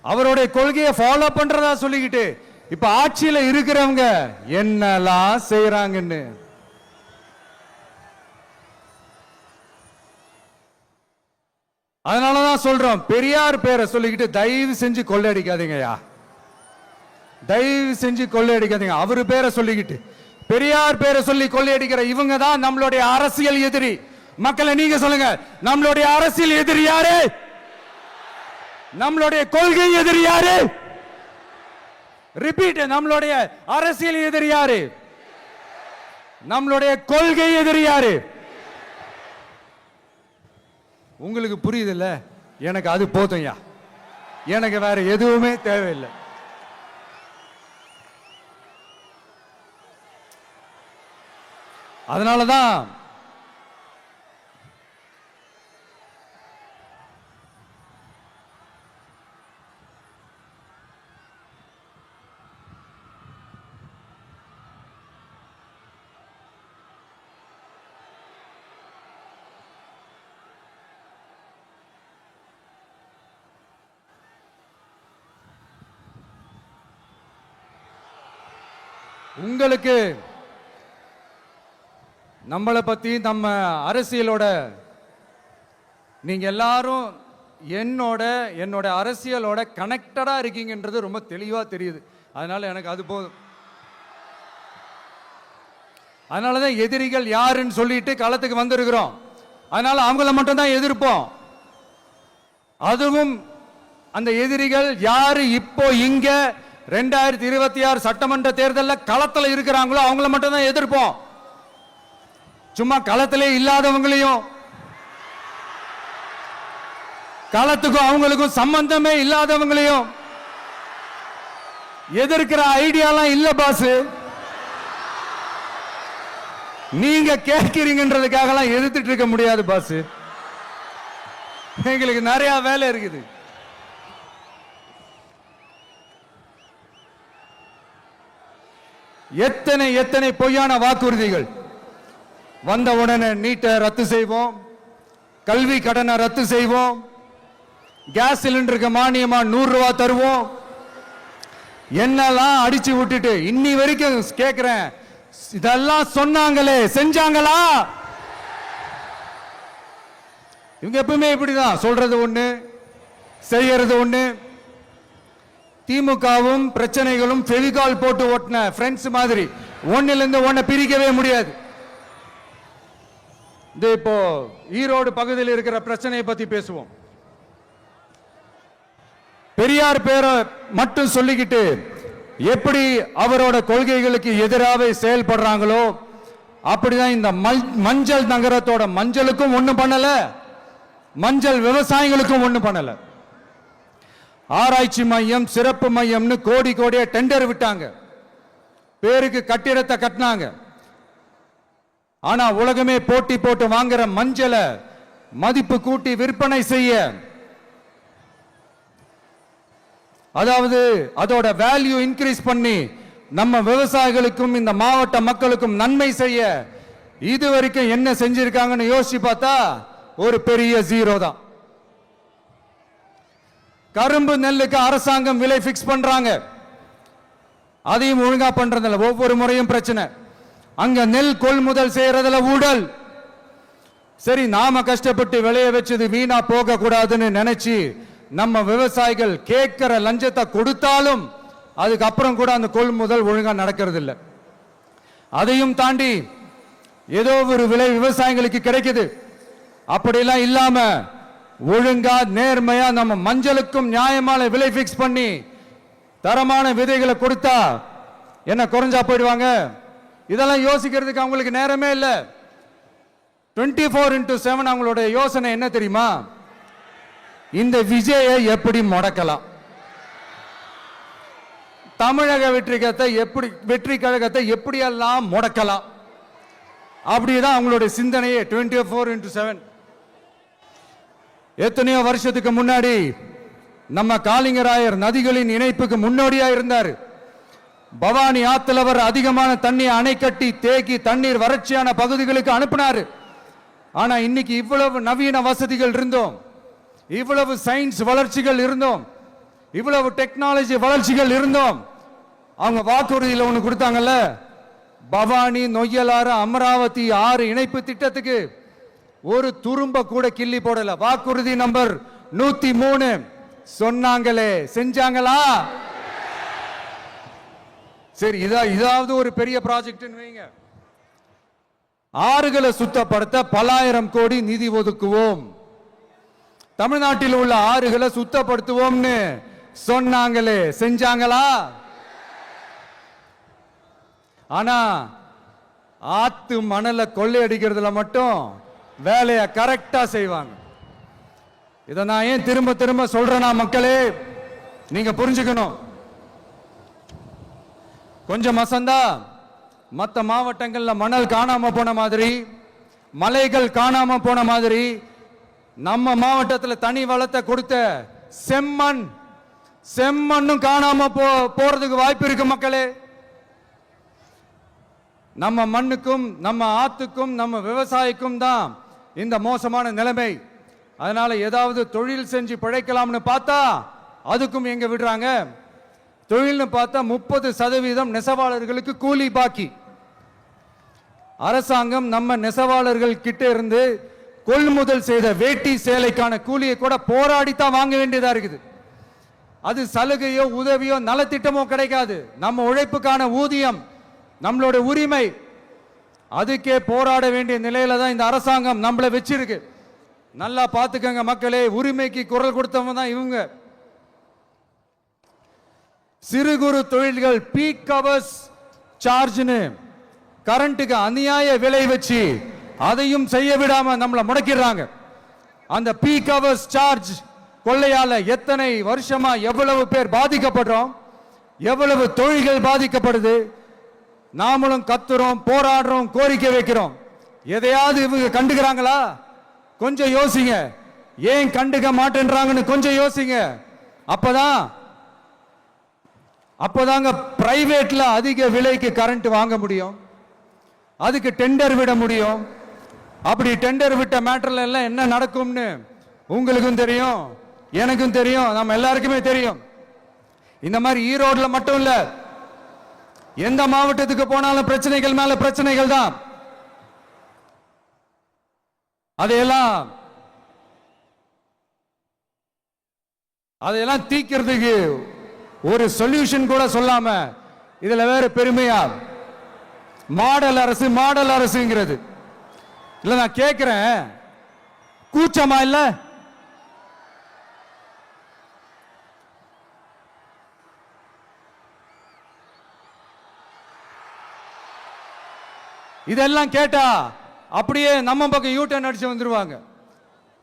அவருடைய கொள்கையை ஃபாலோ பண்றதா சொல்லிக்கிட்டு இப்ப ஆட்சியில இருக்கிறவங்க என்னெல்லாம் செய்யறாங்கன்னு அதனாலதான் சொல்றோம், பெரியார் பேரை சொல்லிக்கிட்டு தயவு செஞ்சு கொள்ளையடிக்காதீங்கயா, தயவு செஞ்சு கொள்ளையடிக்காதீங்க. அவரு பேரை சொல்லிக்கிட்டு பெரியார் பேரை சொல்லி கொள்ளையடிக்கிற இவங்க தான் நம்மளுடைய அரசியல் எதிரி. மக்களை நீங்க சொல்லுங்க, நம்மளுடைய அரசியல் எதிரி யாரு? நம்மளுடைய கொள்கை எதிரி யாரு? ரிப்பீட், நம்மளுடைய அரசியல் எதிரி யாரு? நம்மளுடைய கொள்கை எதிரி யாரு? உங்களுக்கு புரியுதுல்ல? எனக்கு அது போதும்யா, எனக்கு வேற எதுவுமே தேவையில்லை. அதனாலதான் உங்களுக்கு நம்மளை பத்தி, நம்ம அரசியலோட, நீங்க எல்லாரும் என்னோட அரசியலோட கனெக்டடா இருக்கீங்கன்றது ரொம்ப தெளிவா தெரியுது. அதனால எனக்கு அது போதும். அதனாலதான் எதிரிகள் யாருன்னு சொல்லிட்டு களத்துக்கு வந்திருக்கிறோம். அதனால அவங்கள மட்டும் தான் எதிர்ப்போம். அதுவும் அந்த எதிரிகள் யாரு இப்போ இங்க 2026 சட்டமன்ற தேர்தலில் களத்துல இருக்கிறாங்களோ அவங்கள மட்டும் தான் எதிர்ப்போம். சும்மா களத்திலே இல்லாதவங்களையும், களத்துக்கும் அவங்களுக்கும் சம்பந்தமே இல்லாதவங்களையும் எதிர்க்கிற ஐடியாலாம் இல்ல பாஸ். நீங்க கேட்கிறீங்கன்றதுக்காக எதிர்த்துட்டு இருக்க முடியாது பாஸ். எங்களுக்கு நிறைய வேலை இருக்குது. எத்தனை எத்தனை பொய்யான வாக்குறுதிகள். வந்த உடனே நீட்டை ரத்து செய்வோம், கல்வி கடனை ரத்து செய்வோம், கேஸ் சிலிண்டருக்கு மானியமா 100 ரூபாய் தருவோம், என்னெல்லாம் அடிச்சு விட்டுட்டு இன்னி வரைக்கும் கேட்கிறேன். இதெல்லாம் சொன்னாங்களே, செஞ்சாங்களா? இவங்க எப்பவுமே இப்படிதான், சொல்றது ஒண்ணு செய்யறது ஒண்ணு. திமுகவும் பிரச்சனைகளும் ஃபெவிகால் போட்டு ஓட்டின ஃப்ரெண்ட்ஸ் மாதிரி ஒன்னில இருந்து ஒன்ன பிரிக்கவே முடியாது. இப்போ ஈரோடு பகுதியில் இருக்கிற பிரச்சனையை பத்தி பேசுவோம். பெரியார் பேரை மட்டும் சொல்லிக்கிட்டு எப்படி அவரோட கொள்கைகளுக்கு எதிராக செயல்படுறாங்களோ அப்படிதான் இந்த மஞ்சள் நகரத்தோட மஞ்சளுக்கும் ஒண்ணும் பண்ணல, மஞ்சள் விவசாயிகளுக்கும் ஒண்ணும் பண்ணல. ஆராய்ச்சி மையம், சிறப்பு மையம்னு கோடி கோடியா டெண்டர் விட்டாங்க, பேருக்கு கட்டிடத்தை கட்டினாங்க. ஆனா உலகமே போட்டி போட்டு வாங்குற மஞ்சளை மதிப்பு கூட்டி விற்பனை செய்ய, அதாவது அதோட வேல்யூ இன்க்ரீஸ் பண்ணி நம்ம விவசாயிகளுக்கும் இந்த மாவட்ட மக்களுக்கும் நன்மை செய்ய இதுவரைக்கும் என்ன செஞ்சிருக்காங்கன்னு யோசிச்சு பார்த்தா ஒரு பெரிய ஜீரோ தான். கரும்பு நெல்லுக்கு அரசாங்கம் விலை பிக்ஸ் பண்றாங்க, அதையும் ஒழுங்கா பண்றதில்ல, ஒவ்வொரு முறையும் பிரச்சனை. அங்க நெல் கொள்முதல் செய்யறதுல ஊழல். சரி, நாம கஷ்டப்பட்டு விளைய வச்சது வீணா போக கூடாதுன்னு நினைச்சு நம்ம விவசாயிகள் கேட்கிற லஞ்சத்தை கொடுத்தாலும் அதுக்கப்புறம் கூட அந்த கொள்முதல் ஒழுங்கா நடக்கிறது இல்லை. அதையும் தாண்டி ஏதோ ஒரு விலை விவசாயிகளுக்கு கிடைக்குது. அப்படிலாம் இல்லாம ஒழுங்கா நேர்மையா நம்ம மஞ்சளுக்கும் நியாயமான விலை பிக்ஸ் பண்ணி தரமான விதைகளை கொடுத்தா என்ன குறைஞ்சா போயிடுவாங்க? இதெல்லாம் யோசிக்கிறதுக்கு அவங்களுக்கு நேரமே இல்லை. 24/7 அவங்களுடைய யோசனை என்ன தெரியுமா? இந்த விஜயை எப்படி முடக்கலாம், தமிழக வெற்றி கழகத்தை எப்படியெல்லாம் முடக்கலாம், அப்படிதான் அவங்களுடைய சிந்தனையே 24/7. எத்தனையோ வருஷத்துக்கு முன்னாடி நம்ம காளிங்கராயர் நதிகளின் இணைப்புக்கு முன்னோடியா இருந்தார். பவானி ஆத்துல வர அதிகமான தண்ணி அணை கட்டி தேக்கி தண்ணீர் வறட்சியான பகுதிகளுக்கு அனுப்பினாரு. ஆனா இன்னைக்கு இவ்வளவு நவீன வசதிகள் இருந்தோம், இவ்வளவு சயின்ஸ் வளர்ச்சிகள் இருந்தோம், இவ்வளவு டெக்னாலஜி வளர்ச்சிகள் இருந்தோம், அவங்க வாக்குறுதியில் ஒண்ணு கொடுத்தாங்கல்ல, பவானி நொய்யலாறு அமராவதி 6 இணைப்பு திட்டத்துக்கு ஒரு துரும்ப கூட கிள்ளி போடல. வாக்குறுதி நம்பர் 103 சொன்னாங்களே, செஞ்சாங்களா? சரி, இதாவது ஒரு பெரிய ப்ராஜெக்ட் வைங்க. ஆறுகளை சுத்தப்படுத்த பல்லாயிரம் கோடி நிதி ஒதுக்குவோம், தமிழ்நாட்டில் உள்ள ஆறுகளை சுத்தப்படுத்துவோம்னு சொன்னாங்களே, செஞ்சாங்களா? ஆனா ஆத்து மணலை கொள்ளையடிக்கிறதுல மட்டும் வேலையை கரெக்டா செய்வாங்க. இதை நான் ஏன் திரும்ப திரும்ப சொல்றேன்னா, மக்களே நீங்க புரிஞ்சுக்கணும். கொஞ்சம் மசந்தா மற்ற மாவட்டங்கள்ல மணல் காணாம போன மாதிரி, மலைகள் காணாம போன மாதிரி, நம்ம மாவட்டத்தில் தனி வளத்தை கொடுத்த செம்மண்ணும் காணாம போறதுக்கு வாய்ப்பு இருக்கு மக்களே. நம்ம மண்ணுக்கும் நம்ம ஆத்துக்கும் நம்ம விவசாயிக்கும் தான் இந்த மோசமான நிலைமை. அதனால ஏதாவது தொழில் செஞ்சு பிழைக்கலாம்னு பார்த்தா அதுக்கும் எங்க விடுறாங்க? தொழில்னு பார்த்தா 30% நெசவாளர்களுக்கு கூலி பாக்கி. அரசாங்கம் நம்ம நெசவாளர்கள் கிட்ட இருந்து கொள்முதல் செய்த வேட்டி சேலைக்கான கூலியை கூட போராடித்தான் வாங்க வேண்டியதா இருக்குது. அது சலுகையோ உதவியோ நலத்திட்டமோ கிடைக்காது. நம்ம உழைப்புக்கான ஊதியம், நம்மளோட உரிமை, அதுக்கே போராட வேண்டிய நிலையில தான் இந்த அரசாங்கம் நம்மளை வச்சிருக்கு. நல்லா பார்த்துக்கங்க மக்களே, உரிமைக்கு குரல் கொடுத்தவங்க தான் இவங்க. சிறு குறு தொழில்கள் பீக் ஹவர்ஸ் சார்ஜ்னு கரண்ட்டுக்கு அநியாய விலை வச்சு அதையும் செய்ய விடாம நம்மளை முடக்கிறாங்க. அந்த பீக் ஹவர்ஸ் சார்ஜ் கொள்ளையால எத்தனை வருஷமா எவ்வளவு பேர் பாதிக்கப்படுறோம், எவ்வளவு தொழில்கள் பாதிக்கப்படுது. நாமளும் கத்துறோம், போராடுறோம், கோரிக்கை வைக்கிறோம். எதையாவது இவங்க கண்டுக்கிறாங்களா? கொஞ்சம் யோசிங்க. ஏன் கண்டுக்க மாட்டேன்றாங்கன்னு கொஞ்சம் யோசிங்க. அப்பதாங்க பிரைவேட்ல அதிக விலைக்கு கரண்ட் வாங்க முடியும், அதுக்கு டெண்டர் விட முடியும். அப்படி டெண்டர் விட்ட மேட்டர்ல எல்லாம் என்ன நடக்கும்னு உங்களுக்கும் தெரியும், எனக்கும் தெரியும், நம்ம எல்லாருக்குமே தெரியும். இந்த மாதிரி ஈரோடுல மட்டும் இல்ல, எந்த மாவட்டத்துக்கு போனாலும் பிரச்சனைகள் மேல பிரச்சனைகள் தான். அதையெல்லாம் தீக்கிறதுக்கு ஒரு சொல்யூஷன் கூட சொல்லாம இதுல வேற பெருமையா மாடல் அரசுங்கிறது இல்ல. நான் கேட்கிறேன், கூச்சமா இல்ல? இதெல்லாம் கேட்டா அப்படியே நம்ம பக்கம் யூட்டர்ன் அடிச்சு வந்துருவாங்க.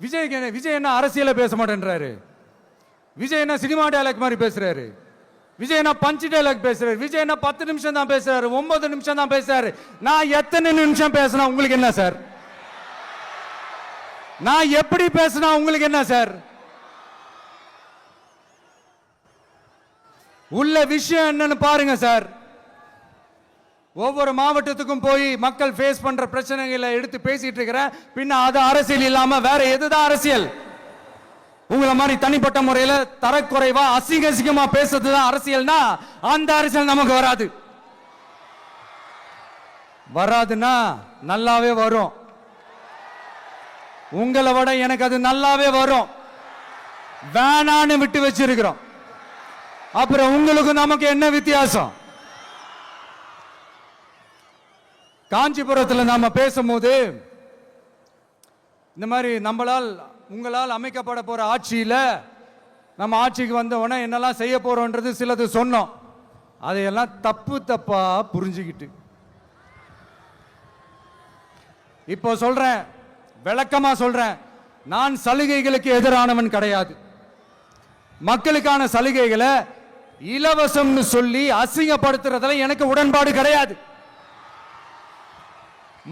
விஜய் என்ன அரசியல பேச மாட்டேன்றாரு, விஜய் என்ன சினிமா டயலாக் மாதிரி பேசுறாரு, விஜய் என்ன பஞ்ச் டயலாக் பேசுறாரு, விஜய் என்ன 10 நிமிஷம் தான் பேசுறாரு, 9 நிமிஷம் தான் பேசுறாரு. நான் எத்தனை நிமிஷம் பேசினா உங்களுக்கு என்ன சார்? நான் எப்படி பேசினா உங்களுக்கு என்ன சார்? உள்ள விஷயம் என்னன்னு பாருங்க சார். ஒவ்வொரு மாவட்டத்துக்கும் போய் மக்கள் ஃபேஸ் பண்ற பிரச்சனைகளை எடுத்து பேசிட்டு இருக்கிறேன். பின்ன அது அரசியல் இல்லாம வேற எதுதான் அரசியல்? உங்களை மாதிரி தனிப்பட்ட முறையில தரக்குறைவா அசிங்கமா பேசுறதுதான் அரசியல்னா அந்த அரசியல் நமக்கு வராதுன்னா நல்லாவே வரும். உங்களை விட எனக்கு அது நல்லாவே வரும். வேணான்னு விட்டு வச்சிருக்கிறோம். அப்புறம் உங்களுக்கு நமக்கு என்ன வித்தியாசம்? காஞ்சிபுரத்தில் நாம பேசும்போது இந்த மாதிரி உங்களால் அமைக்கப்பட போற ஆட்சியில நம்ம ஆட்சிக்கு வந்த உடனே என்னெல்லாம் செய்ய போறோம்ன்றது சிலது சொன்னோம். அதையெல்லாம் தப்பா புரிஞ்சுக்கிட்டு இப்போ சொல்றேன், விளக்கமா சொல்றேன், நான் சலுகைகளுக்கு எதிரானவன் கிடையாது. மக்களுக்கான சலுகைகளை இலவசம்னு சொல்லி அசிங்கப்படுத்துறதுல எனக்கு உடன்பாடு கிடையாது.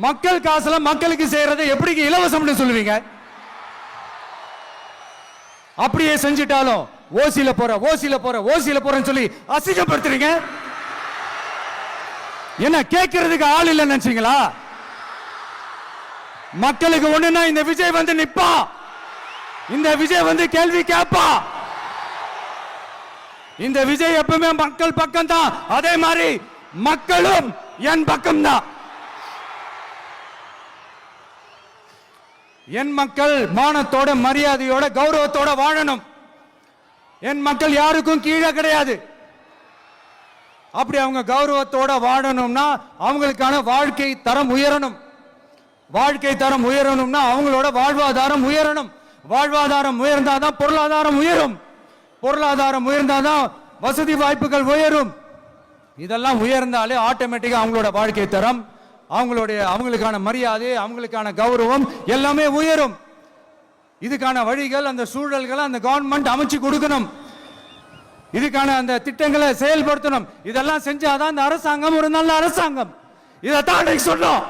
மக்கள் காசுல மக்களுக்கு செய்யறதை எப்படி இலவசம்னு சொல்லுவீங்க? அப்படியே செஞ்சிட்டாலும் ஓசில போறேன்னு சொல்லி அசிங்கப்படுத்துறீங்க. என்ன கேட்கறதுக்கு ஆள் இல்லைன்னு நினைச்சீங்களா? மக்களுக்கு ஒண்ணுன்னா இந்த விஜய் வந்து நிப்பா, இந்த விஜய் வந்து கேள்வி கேட்பா. இந்த விஜய் எப்பவுமே மக்கள் பக்கம் தான், அதே மாதிரி மக்களும் என் பக்கம் தான். என் மக்கள் மானத்தோட மரியாதையோட கௌரவத்தோட வாழணும். என் மக்கள் யாருக்கும் கீழே கிடையாது. அப்படி அவங்க கௌரவத்தோட வாழணும்னா அவங்களுக்கான வாழ்க்கை தரம் உயரணும். வாழ்க்கை தரம் உயரணும்னா அவங்களோட வாழ்வாதாரம் உயரணும். வாழ்வாதாரம் உயர்ந்தாதான் பொருளாதாரம் உயரும். பொருளாதாரம் உயர்ந்தாதான் வசதி வாய்ப்புகள் உயரும். இதெல்லாம் உயர்ந்தாலே ஆட்டோமேட்டிக்கா அவங்களோட வாழ்க்கை தரம், அவங்களுக்கான மரியாதை, அவங்களுக்கான கௌரவம் எல்லாமே உயரும். இதுக்கான வழிகள், அந்த சூழல்களை அந்த கவர்மெண்ட் அமைச்சு கொடுக்கணும். இதுக்கான அந்த திட்டங்களை செயல்படுத்தணும். இதெல்லாம் செஞ்சாதான் அந்த அரசாங்கம் ஒரு நல்ல அரசாங்கம். இதைத்தான் சொன்னோம்.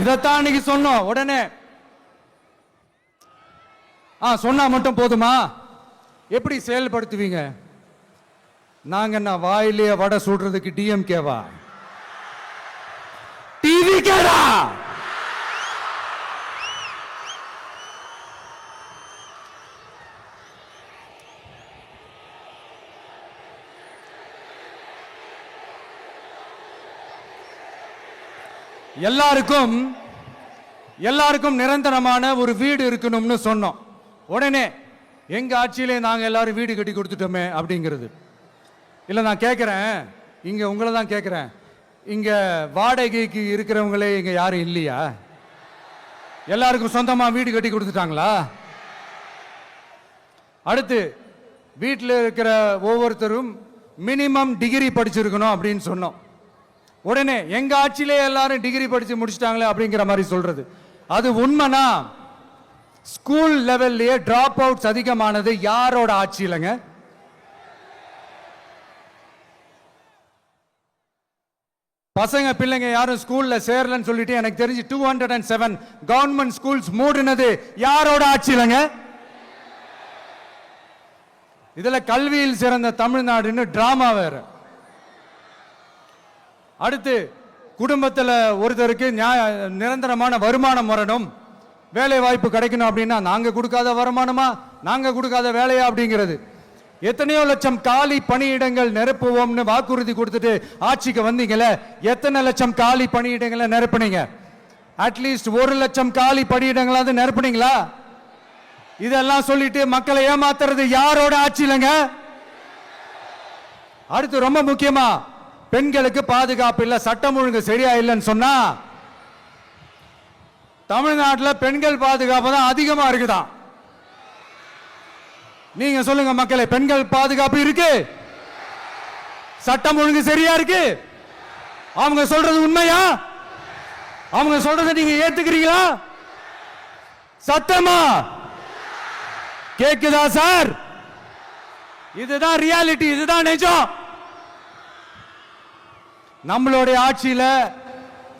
இதைத்தான் இன்னைக்கு சொன்னோம். உடனே சொன்னா மட்டும் போதுமா? எப்படி செயல்படுத்துவீங்க? நாங்க என்ன வாயிலேயே வடை சுடுறதுக்கு டிஎம்கேவா? டிவிகேடா? எல்லாருக்கும் நிரந்தரமான ஒரு வீடு இருக்கணும்னு சொன்னோம். உடனே எங்க ஆட்சியிலே நாங்க எல்லாரும் வீடு கட்டி கொடுத்துட்டோமே அப்படிங்கிறது இல்ல. நான் கேட்கிறேன், இங்க உங்களை தான் கேட்கிறேன், இங்க வாடகைக்கு இருக்கிறவங்களே இங்க யாரும் இல்லையா? எல்லாருக்கும் சொந்தமா வீடு கட்டி கொடுத்துட்டாங்களா? அடுத்து வீட்டில் இருக்கிற ஒவ்வொருத்தரும் மினிமம் டிகிரி படிச்சிருக்கணும் அப்படின்னு சொன்னோம். உடனே எங்க ஆட்சியிலே எல்லாரும் டிகிரி படிச்சு முடிச்சிட்டாங்களே அப்படிங்கிற மாதிரி சொல்றது அது உண்மைனா? ஸ்கூல் லெவல்லையே டிராப் அவுட்ஸ் அதிகமானது யாரோட ஆட்சியிலங்க? பசங்க பிள்ளைங்க யாரும் ஸ்கூல்ல சேரலன்னு சொல்லிட்டு எனக்கு தெரிஞ்சு 207 கவர்மெண்ட் ஸ்கூல்ஸ் மூடினது யாரோட ஆட்சியிலங்க? இதுல கல்வியில் சிறந்த தமிழ்நாடுன்னு டிராமா வேற. அடுத்து குடும்பத்தில் ஒருத்தருக்கு நிரந்தரமான வருமானம் வரணும், வேலை வாய்ப்பு கிடைக்கணும் அப்படின்னா நாங்க கொடுக்காத வருமானமா, நாங்க கொடுக்காத வேலையா அப்படிங்கிறது. எத்தனையோ லட்சம் காலி பணியிடங்கள் நிரப்புவோம்னு வாக்குறுதி கொடுத்துட்டு ஆட்சிக்கு வந்தீங்களே, எத்தனை லட்சம் காலி பணியிடங்களை நிரப்புனீங்க? அட்லீஸ்ட் 1 லட்சம் காலி பணியிடங்களாவது நிரப்புனீங்களா? இதெல்லாம் சொல்லிட்டு மக்களை ஏமாத்துறது யாரோட ஆட்சியிலங்க? அடுத்து ரொம்ப முக்கியமா, பெண்களுக்கு பாதுகாப்பு இல்ல, சட்டம் ஒழுங்கு சரியா இல்லைன்னு சொன்னா தமிழ்நாட்டில் பெண்கள் பாதுகாப்பு தான் அதிகமா இருக்குதான். நீங்க சொல்லுங்க மக்களே, பெண்கள் பாதுகாப்பு இருக்கு? சட்டம் ஒழுங்கு சரியா இருக்கு? அவங்க சொல்றது உண்மையா? அவங்க சொல்றதை நீங்க ஏத்துக்கிறீங்களா? சத்தமா கேக்குதா சார்? இதுதான் ரியாலிட்டி, இதுதான் நிஜம். நம்மளுடைய ஆட்சியில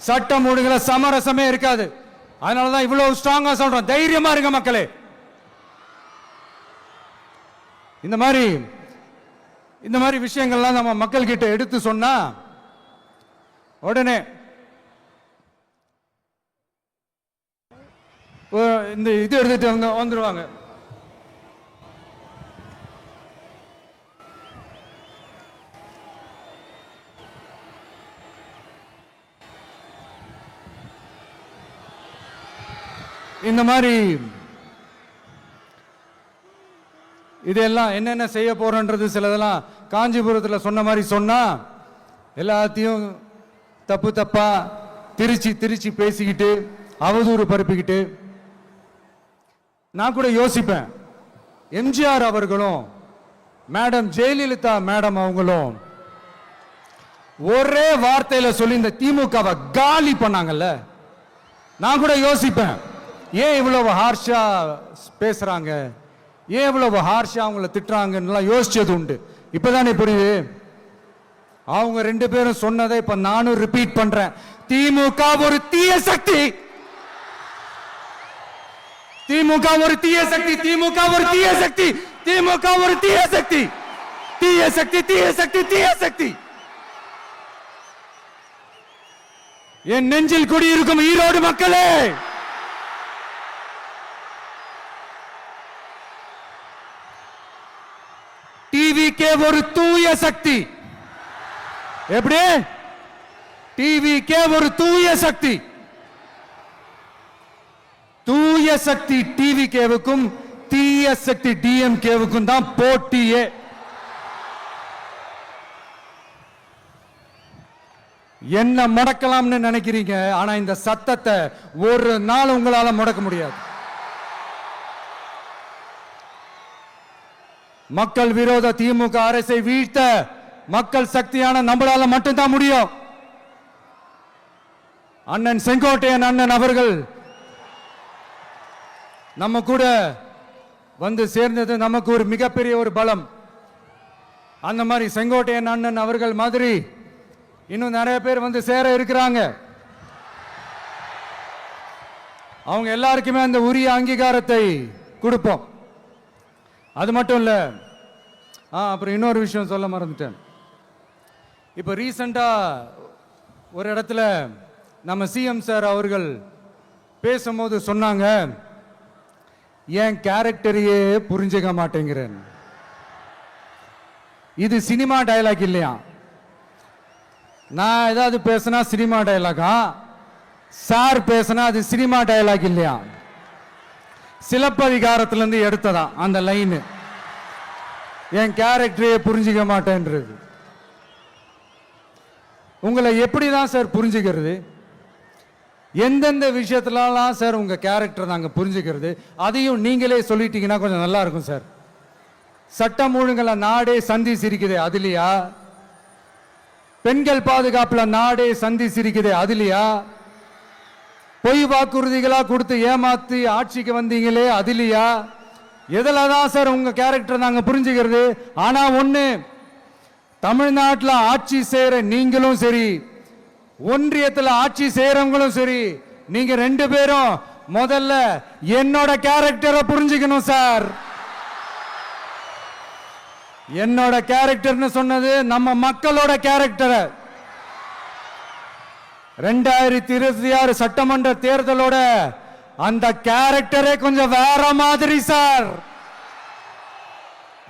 சட்டம் ஒழுங்குல சமரசமே இருக்காது. அதனாலதான் இவ்வளவு ஸ்ட்ராங்கா சொல்றோம், தைரியமா இருங்க மக்களே. இந்த மாதிரி விஷயங்கள்லாம் நம்ம மக்கள் கிட்ட எடுத்து சொன்னா உடனே இந்த இது எடுத்துட்டு வந்துருவாங்க. இந்த மாதிரி இதெல்லாம் என்னென்ன செய்ய போறோன்றது சிலதெல்லாம் காஞ்சிபுரத்தில் சொன்ன மாதிரி சொன்னா எல்லாத்தையும் தப்பு தப்பா திருச்சி பேசிக்கிட்டு அவதூறு பரப்பிக்கிட்டு. நான் கூட யோசிப்பேன், எம்ஜிஆர் அவர்களும் மேடம் ஜெயலலிதா மேடம் அவங்களும் ஒரே வார்த்தையில சொல்லி இந்த திமுகவை காலி பண்ணாங்கல்ல. நான் கூட யோசிப்பேன், ஏன் இவ்வளவு ஹார்ஷா பேசுறாங்க, ஏன் இவ்வளவு ஹார்ஷா அவங்கள திட்டுறாங்கன்னு யோசிச்சது உண்டு. இப்பதானே புரியுது. அவங்க 2 பேரும் சொன்னதை இப்ப நானும் ரிப்பீட் பண்றேன். திமுக ஒரு தீய சக்தி, திமுக ஒரு தீய சக்தி, திமுக ஒரு தீய சக்தி, திமுக ஒரு தீய சக்தி, தீய சக்தி, தீய சக்தி, தீய சக்தி. என் நெஞ்சில் குடியிருக்கும் ஈரோடு மக்களே, டிவிகே ஒரு தூய சக்தி. எப்படி? டிவிகே ஒரு தூய சக்தி. தூய சக்தி டிவிகேவுக்கும் தீய சக்தி டிஎம்கேவுக்கும் தான் போட்டியே. என்ன முடக்கலாம்னு நினைக்கிறீங்க, ஆனா இந்த சத்தத்தை ஒரு நாள் உங்களால முடக்க முடியாது. மக்கள் விரோத திமுக அரசை வீழ்த்த மக்கள் சக்தியான நம்மளால மட்டும்தான் முடியும். அண்ணன் செங்கோட்டையன் அண்ணன் அவர்கள் நம்ம கூட வந்து சேர்ந்தது நமக்கு ஒரு மிகப்பெரிய ஒரு பலம். அந்த மாதிரி செங்கோட்டையன் அண்ணன் அவர்கள் மாதிரி இன்னும் நிறைய பேர் வந்து சேர இருக்கிறாங்க. அவங்க எல்லாருக்குமே அந்த உரிய அங்கீகாரத்தை கொடுப்போம். அது மட்டும் இல்ல, அப்புறம் இன்னொரு விஷயம் சொல்ல மறந்துட்டேன். இப்போ ரீசண்டா ஒரு இடத்துல நம்ம சிஎம் சார் அவர்கள் பேசும்போது சொன்னாங்க, என் கேரக்டரையே புரிஞ்சுக்க மாட்டேங்கிறேன். இது சினிமா டயலாக் இல்லையா? நான் ஏதாவது பேசினா சினிமா டயலாகா? சார் பேசினா அது சினிமா டயலாக் இல்லையா? சிலப்பதிகாரத்திலிருந்து எடுத்ததா அந்த லைன். என் கேரக்டரையே புரிஞ்சுக்க மாட்டேன்றது. உங்களை எப்படிதான் சார் புரிஞ்சுக்கிறது? எந்தெந்த விஷயத்துலலாம் சார் உங்க கேரக்டர் நாங்க புரிஞ்சுக்கிறது? அதையும் நீங்களே சொல்லிட்டீங்கன்னா கொஞ்சம் நல்லா இருக்கும் சார். சட்டம் ஒழுங்குல நாடே சந்தி சிரிக்குது, அதுலயா? பெண்கள் பாதுகாப்புல நாடே சந்தி சிரிக்குது, அதுலயா? பொய் வாக்குறுதிகளா கொடுத்து ஏமாத்தி ஆட்சிக்கு வந்தீங்களே, அதுலயா? எதுலதான் சார் உங்க கேரக்டர் நாங்க புரிஞ்சுக்கிறது? ஆனா ஒண்ணு, தமிழ்நாட்டில் ஆட்சி செய்யற நீங்களும் சரி, ஒன்றியத்தில் ஆட்சி செய்யறவங்களும் சரி, நீங்க 2 பேரும் முதல்ல என்னோட கேரக்டரை புரிஞ்சுக்கணும் சார். என்னோட கேரக்டர்னு சொன்னது நம்ம மக்களோட கேரக்டரை. 2026 சட்டமன்ற தேர்தலோட அந்த கேரக்டரே கொஞ்சம் வேற மாதிரி சார்.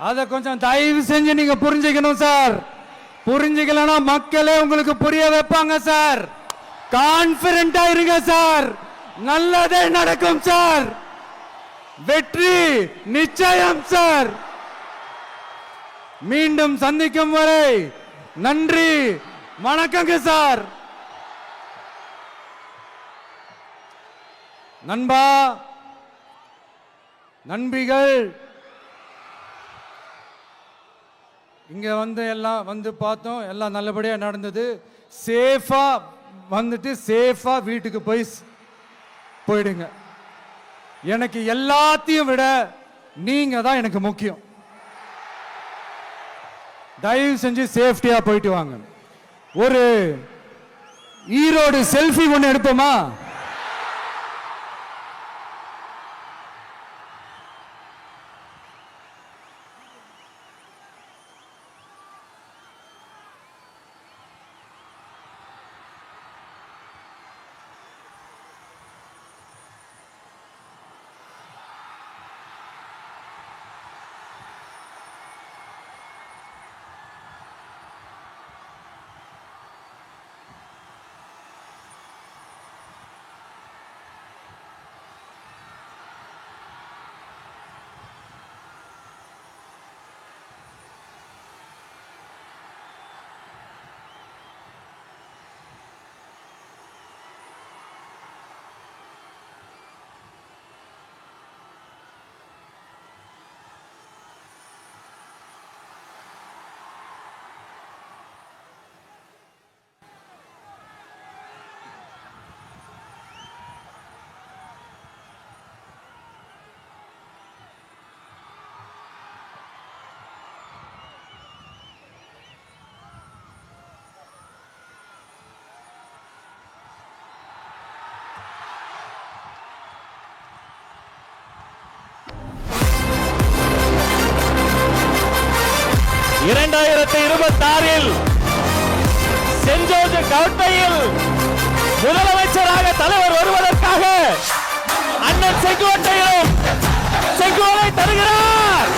அத கொஞ்சம் தயவு செஞ்சு நீங்க புரிஞ்சுக்கணும் சார். புரிஞ்சுக்கலனா மக்களே உங்களுக்கு புரிய வைப்பாங்க சார். கான்பிடென்ட்டா இருங்க சார். நல்லதே நடக்கும் சார். வெற்றி நிச்சயம் சார். மீண்டும் சந்திக்கும் வரை நன்றி, வணக்கங்க சார். நண்பா, நண்பிகள், இங்க எல்லாம் பார்த்தோம், எல்லாம் நல்லபடியா நடந்தது. சேஃபா வந்துட்டு சேஃபா வீட்டுக்கு போயிடுங்க. எனக்கு எல்லாத்தையும் விட நீங்க தான் எனக்கு முக்கியம். தயவு செஞ்சு சேஃப்டியா போயிட்டு வாங்க. ஒரு ஈரோடு செல்ஃபி ஒன்று எடுப்போமா? சென்ட் ஜார்ஜ் கோட்டையில் முதலமைச்சராக தலைவர் வருவதற்காக அண்ணன் செங்கோட்டையிலும் செங்கோலை தருகிறார்.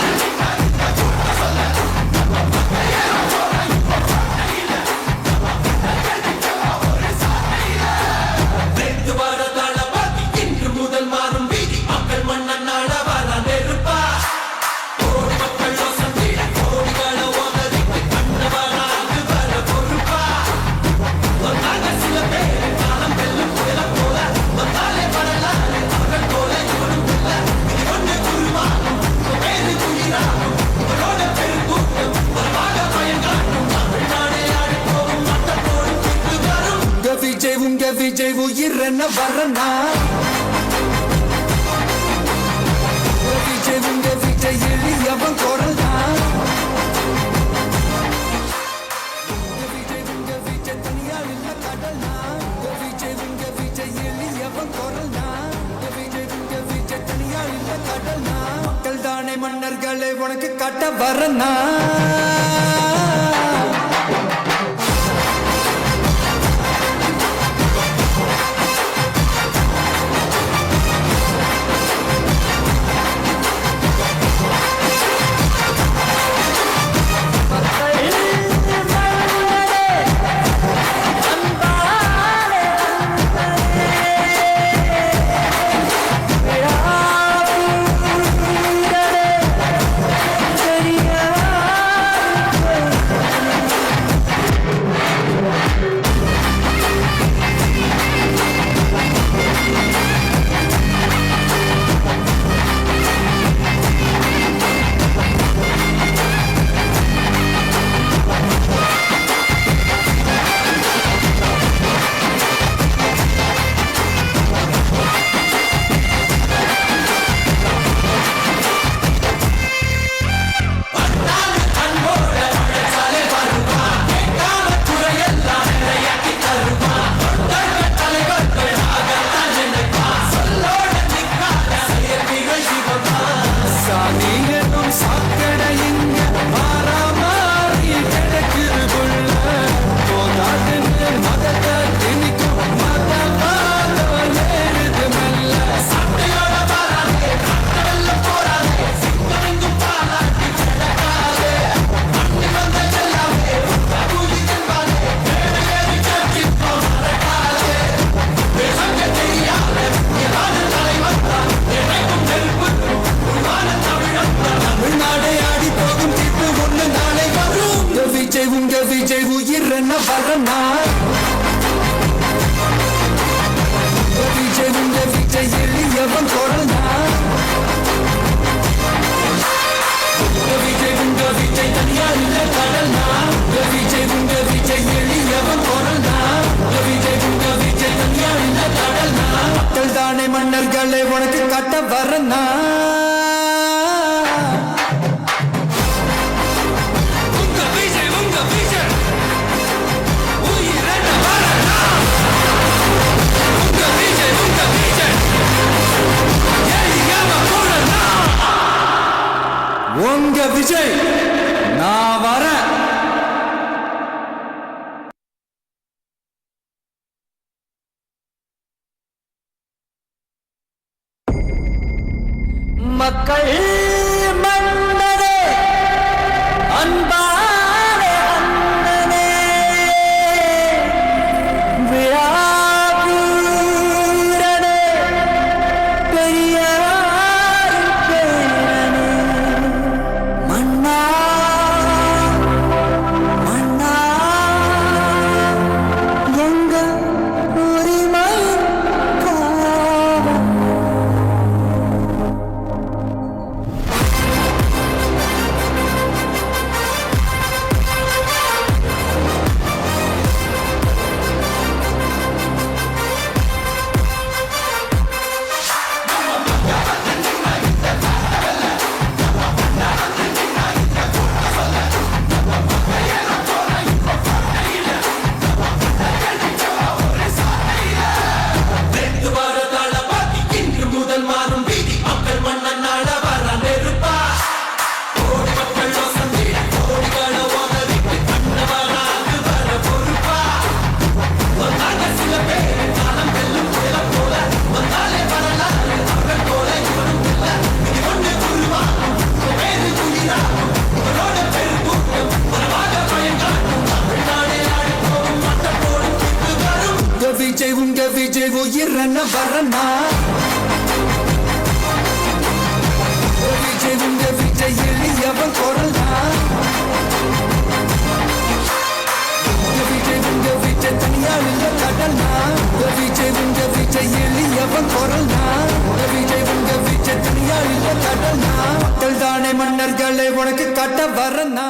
விஜய் உயிர் என்ன வரனா? விஜய் எளியவன் குரல் தான். விஜய் தனியால் இல்ல கடல் தான். விஜய் எளியவன் குரல் தான். விஜய் தனியால் இல்ல கடல் தான். மக்கள் தானே மன்னர்களை உனக்கு காட்ட வரனா? விஜய் உயிர் என்ன வரனா விஜய் உங்க விஜய் எளியவன் குரல்னா விஜய் உங்க விஜய் தனியா இல்ல கடல்னா விஜய் உங்க விஜய் எளியவன் குரல்னா விஜய் உங்க விஜய் தனியா இல்ல கடல்னா மக்கள் தானே மன்னர்களை உனக்கு காட்ட வரனா உங்க விஜய் நான் வரேன். மக்கள் மன்னரே அன்பாரே அண்ணனே விழாவீரனே பெரியார் பேரனே மன்னா மன்னா எங்க உரிமை காவல் விஜய் உங்க விஜய் உயிர் என்ன வரனா விஜய் உங்க விஜய் எளியவன் குரல்னா விஜய் உங்க விஜய் தனியா இல்ல கடல்னா விஜய் உங்க விஜய் எளியவன் குரல்னா விஜய் உங்க விஜய் தனியா இல்ல கடல்னா மக்கள் தானே மன்னர்களை உனக்கு காட்ட வரனா